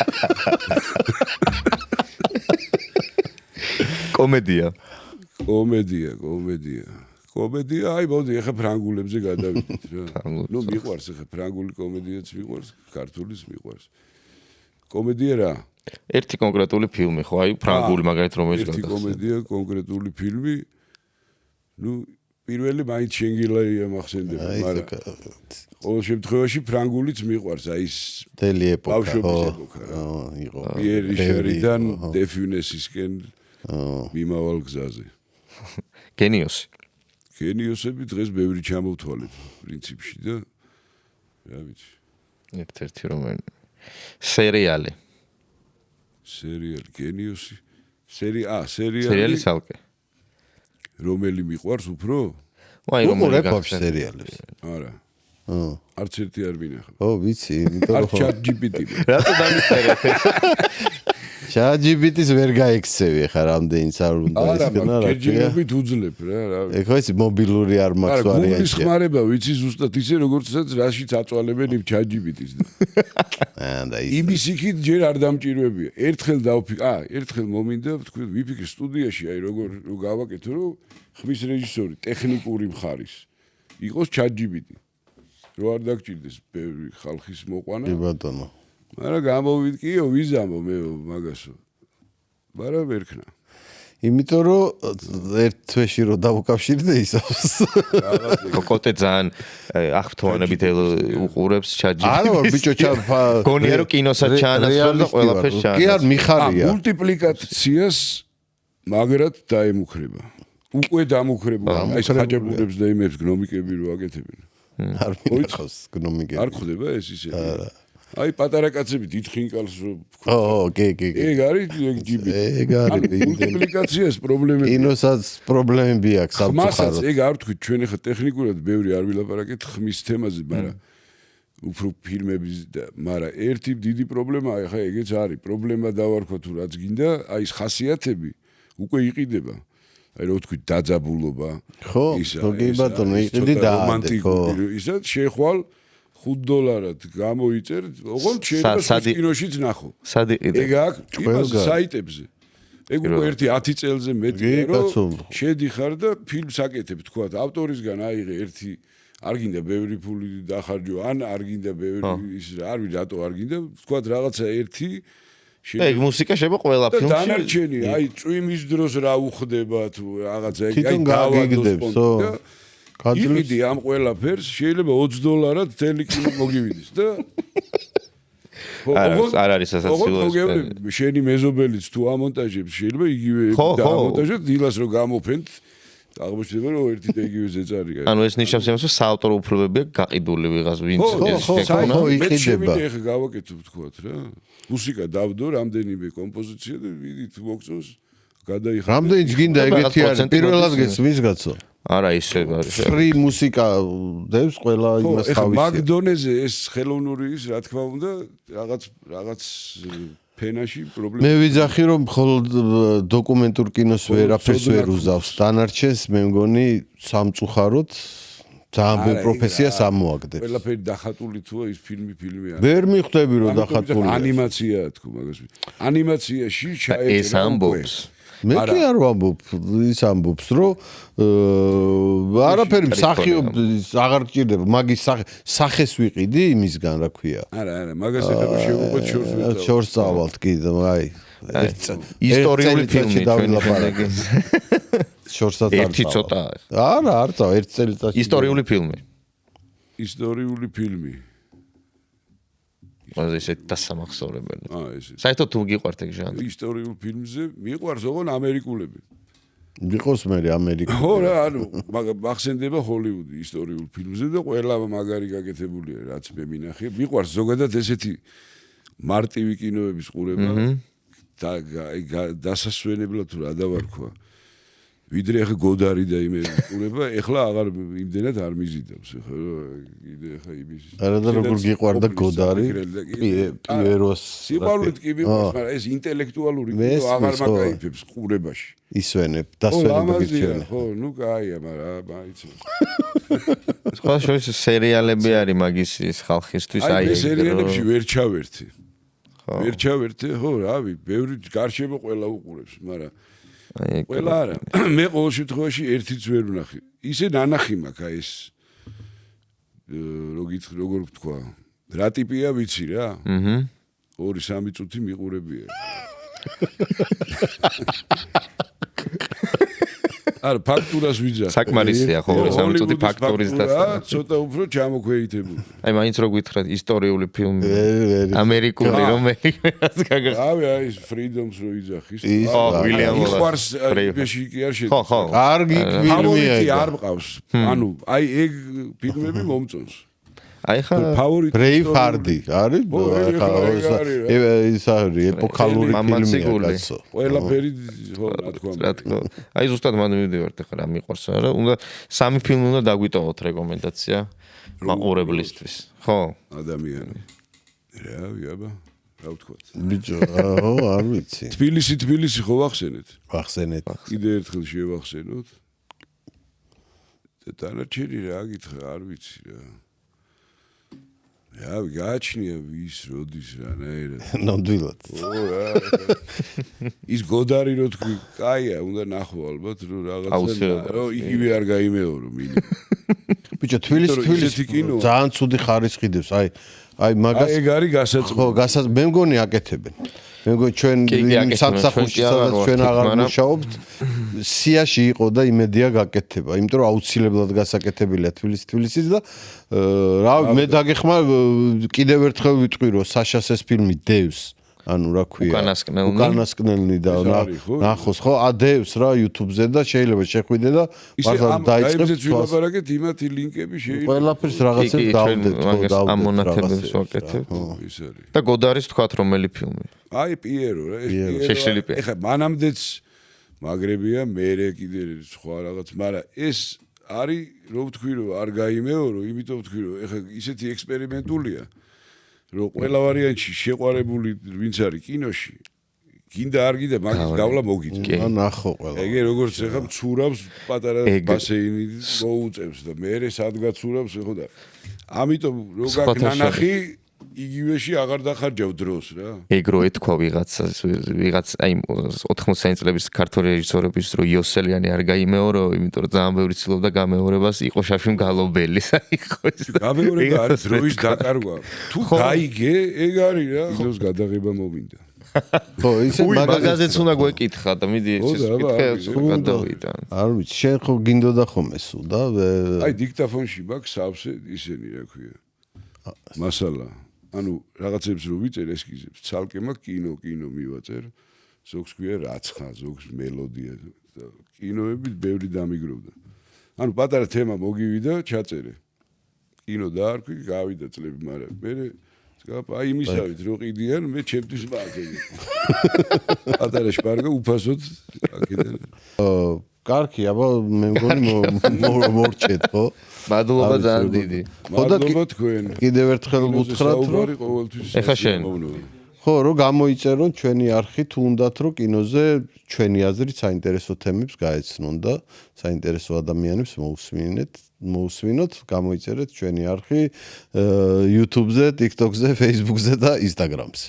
კომედია კომედია, აი მოდი ახლა ფრანგულებზე გადავიდეთ რა. ნუ მიყვარს ახლა ფრანგული კომედიაც მიყვარს, ქართულის მიყვარს. კომედია რა? ერთი კონკრეტული ფილმი ხო, აი ფრანგული მაგალითად რომელიც ერთი კომედია, კონკრეტული ფილმი. ნუ პირველი მაინც შენგელაია მახსენდება, მაგრამ ყოველ შემთხვევაში ფრანგულიც მიყვარს, აი ეს დელი ეპოქა. ბავშვობის ეპოქა რა. იყო. პიერ რიშარიდან დე ფიუნესისკენ მიმავალ გზაზე. გენიოსი. გენიოსები დღეს ბევრი ჩამოვთვალეთ პრინციპში და რა ვიცი. ერთ-ერთი რომელი სერიალი გენიოსი. სერიალი. სერიალი სალკე. რომელი მიყვარს უფრო? აი რომელი გახსენე სერიალებს. არა. არც ერთი არ მინახავ. ვიცი, იმიტომ არ ChatGPT. რატო დამიწერეთ ეს? ChatGPT-ს ვერ გაიქცევი ხა რამდენიც არ უნდა ისგნა რა. ჯერჯერობით უძლებ რა. ეხლა ეს მობილური არ მაქვს ვარიანტი. გუგლის ხმარება ვიცი ზუსტად ისე როგორცაც რაშიც აწვალებენ იმ ChatGPT-ს. და იმის იქით ჯერ არ დამჭირვებია. ერთხელ მომინდა თქვი ვიფიქრე სტუდიაში აი როგორ გავაკეთო რომ ხმის რეჟისორი ტექნიკური მხარის იყოს ChatGPT. რო არ დაგჭირდეს ბევრი ხალხის მოყვანა. კი ბატონო. მაგრამ გამოვიდკიო ვიზამო მე მაგასო. მაგრამ ვერ ქნა. იმიტომ რომ ერთ თვეში რო დავუკავშირდე ისავს. კოკოტე ძალიან აღფრთოვანებით უყურებს ChatGPT-ს. არა ბიჭო გონია რომ კინოსაც ჩაანაცვლა და ყველაფერს ჩაანაცვლა. კი არ მიხარია. მულტიპლიკაციას მაგრად დაემუქრება. უკვე დამუქრებულა. აი ხაჭებურებს და იმებს გნომიკები რო აკეთებენ. არ მითხავს გნომიკები. არ ხდება ეს ისე. აი პატარა კაცები დიდხინკალს რო კი. ეგ არის GPT. ეგ არის მულტიპლიკაციას პრობლემები. კინოსაც პრობლემები აქვს ხმასაც ეგ არ ვთქვით ჩვენ ახლა ტექნიკურად ბევრი არ ვილაპარაკეთ ხმის თემაზე, მაგრამ უფრო ფილმების და მაგრამ ერთი დიდი პრობლემაა ახლა ეგეც არის. პრობლემა დავარქვა თუ რაც გინდა, აი ეს ხასიათები უკვე იყიდება. აი რო ვთქვით დაძაბულობა. ხო, კი ბატონო, იყიდი და ისაც შეხვალ $5 გამოიწერ, ოღონდ შეიძლება კინოშიც ნახო. სად იყიდე? ეგ აქვს იმას საიტებზე. ეგ უკვე ერთი 10 წელზე მეტია რომ შედიხარ და ფილმს აკეთებ, თქვა, ავტორისგან აიღე ერთი არ გინდა ბევრი ფული დახარჯო, ან არ გინდა ბევრი ის არ ვიცი რატო არ გინდა, თქვა რაღაცა ერთი ეგ მუსიკა შევა ყველა ფილმში. დანარჩენი, აი წვიმის დროს რა უხდება თუ რაღაცა ეგ აი გავაგდებს, იყიდი ამ ყველაფერს შეიძლება $20 თელი კინო მოგივიდეს და არ არის სასაცილო შენი მეზობელიც თუ ამონტაჟებს შეიძლება იგივე დაამონტაჟოთ დილას რომ გამოფენთ აღმოჩნდება რომ ერთი და იგივე ზეწარია. ანუ ეს ნიშნავს იმას რომ საავტორო უფლებებია გაყიდული ვიღაც ვინც ეს შეკონა იყიდება. ეხა გავაკეთებ თქვათ რა. მუსიკა დავდო რამდენიმე კომპოზიცია და ვიდით მოგწოს გადაიხადე. რამდენიც გინდა ეგეთი არის პირველ ადგილს ვის გაცო? არა ისე არის. ფრი მუსიკა დევს ყველა იმას თავისი. მაგდონეზე ეს ხელოვნური ის რა თქმა უნდა რაღაც ფენაში პრობლემა. მე ვიძახი რომ მხოლოდ დოკუმენტურ კინოს ვერაფერს ვერ უზავს. დანარჩენს მე მგონი სამწუხაროდ ძალიან ბევრ პროფესიას ამოაგდებს. ყველაფერი დახატული თუა ის ფილმი არის. ვერ მიხვდები რომ დახატულია. ანიმაციაა თქო მაგას. ანიმაციაში ჩაეწერა. ეს ამბობს. მე კი არ ვამბობ, ის ამბობს, რომ არაფერი მსახიობს აღარ ჭირდება, მაგის სახეს ვიყიდი იმისგან, რა ქვია. არა, მაგას ეხება შევუყვეთ შორს ვეწავ. შორს წავალთ კი, აი. ისტორიული ფილმი ჩვენ ლაპარაკი. შორსაც არ წავალ. ერთი ცოტა. არა, არ წავალ, ერთ წელიწადში. ისტორიული ფილმი. ისტორიული ფილმი. მაზე ისე დასამახსოვრებელი. ესე. საერთოდ თუ გიყვართ ეგ ჟანრი? ისტორიულ ფილმზე მიყვარს ოღონ ამერიკულები. იყოს მე ამერიკული. ხო რა, ანუ მახსენდება ჰოლივუდი ისტორიულ ფილმზე და ყველა მაგარი გაკეთებულია, რაც მე მინახე. მიყვარს ზოგადად ესეთი მარტივი კინოების ყურება და დასასვენებლად თუ რა დავარქვა. ვიდრე ახლა გოდარი და იმები ყურება, ახლა აღარ იმდენად არ მიზიდავს, ხო, კიდე ახლა იმის. არა და როგორ გიყვარდა გოდარი? პიეროს. სიყვარულით კი მიყვარს, მაგრამ ეს ინტელექტუალური კინო აღარ მაკაიფებს ყურებაში. ისვენებ, დასვენებებით ჩვენ. ხო, ნუ კაია, მაგრამ მაიცი. სხვა შორის სერიალები არის მაგის ხალხისთვის აი ეს სერიალებში ვერ ჩავერთი. ვერ ჩავერთე, ხო, რავი, ბევრი გარშემო ყველა უყურებს, მაგრამ ყველა არა. მე ყოველ შემთხვევაში ერთიც ვერ ვნახე. ისე ნანახი მაქვს აი ეს როგორ ვთქვა, რა ტიპია ვიცი რა? 2-3 წუთი მიყურებია. არა, ფაქტურას ვიძახ. საკმარისია ხო 2-3 წუთი ფაქტურის დასწრება. ცოტა უფრო ჩამოქვეითებული. აი მაინც რო გითხრათ ისტორიული ფილმი. ამერიკული რომელი გაგახსნა. აი ეს Freedoms რო იძახის. ხო, William Wallace. იყვარს ბეში კი არ შედი. ხო. კარგი ფილმია. არ მყავს. ანუ აი ეგ ფილმები მომწონს. აი ხა Braveheart-ი არის? ის არის ეპოქალური ფილმია კაცო. ყველაფერი ხო რა თქმა უნდა. აი ზუსტად მან მივიდივართ ახლა რა მიყვარს არა? უნდა 3 ფილმი უნდა დაგვიტოვოთ რეკომენდაცია მაყურებლისთვის. ხო? ადამიანი. აბა. რა ვთქვათ? ბიჭო, აჰო, არ ვიცი. თბილისი ხო ვახსენეთ? ვახსენეთ. კიდე ერთხელ შევახსენოთ. და დანარჩენი რა გითხრა, არ ვიცი რა. რა გააჩნია ვის როდის რანაირად. ნამდვილად. ის გოდარი რო თქვი, კაია, უნდა ნახო ალბათ რომ რაღაცა რომ იგივე არ გაიმეორო მინიმუმ. ბიჭო, თბილისი ძალიან ცუდი ხარისხი დევს. აი მაგას ეგ არის გასაწყობი. ხო, მე მგონი აკეთებენ. მე მგონი ჩვენ სამსახურში სადაც ჩვენ აღარ მუშაობთ, სიაში იყო და იმედია გაკეთება, იმიტომ რომ აუცილებლად გასაკეთებელია თბილისის და რა მე დაგეხმარ კიდევ ერთხელ ვიტყვი რომ საშას ეს ფილმი დევს. ანუ რა ქვია უკანასკნელნი და ნახოს ხო ადევს რა YouTube-ზე და შეიძლება შეხვიდე და მართლა დაიწყებს ვილაპარაკეთ იმათი ლინკები შეიძლება ყველაფერს რაღაცებს დავდეთ ხო ამ მონათებებს ვაკეთებ ის არის და გოდარის თქვათ რომელი ფილმი აი პიერო რა ეს ეხა მანამდეც მაგრებია მე კიდე სხვა რაღაც მაგრამ ეს არის რო ვთქვი რომ არ გაიმეორო იმიტომ ვთქვი რომ ეხა ისეთი ექსპერიმენტულია რომ ყველა ვარიანტში შეყვარებული ვინც არის კინოში გინდა არ გინდა მაგის გავლა მოგიწევს ნახო ყველა ეგე როგორც ეხა მცურავს პატარა ბასეინი მოუწევს და მე სადგაცურავს ხო და ამიტომ რო გაკნანახი იგივეში აღარ დახარჯავ დროს რა ეგ რო ეთქვა ვიღაც აი 80 წლების ქართველი რეჟისორების რო იოსელიანი არ გაიმეორო იმიტომ რომ ძალიან ბევრი ცდილობდა გამეორებას იყო შაშიმ გალობელი საერთოდ ის გამეორება არის დროის დაკარგვა თუ გაიგე ეგ არის რა დროს გადაღება მომინდა ხო ისე მაგაზეც უნდა გვეკითხა და მიდი ეს გადავიდან არ ვიცი შენ ხო გინდოდა ხოლმე სულ და აი დიქტაფონში მაქვს სავსე ისენი რა ქვია მასალა ანუ რაღაცებს რო ვიწერ ესკიზებს ცალკე მაქვს კინო მივაწერ ზოგს ქვია რაცხა ზოგს მელოდია და კინოები ბევრი დამიგროვდა ანუ პატარა თემა მოგივიდა ჩაწერე კინო დაარქვი გავიდა წლები მაგრამ მე აი იმისავით რო ყიდიან მე ჩემთვის მაძები პატარა შპარგა უფასოდ აქედან კარგი აბა მე მგონი მორჩეთ ხო მადლობა ძალიან დიდი მადლობა თქვენ კიდევ ერთხელ გუთხრათ რომ ეხა შენ ხო რომ გამოიწერონ ჩვენი არხი თუ უნდათ რომ კინოზე ჩვენი აზრით საინტერესო თემებს გაეცნონ და საინტერესო ადამიანებს მოусმინოთ გამოიწერეთ ჩვენი არხი YouTube-ზე, TikTok-ზე, Facebook-ზე და Instagram-ზე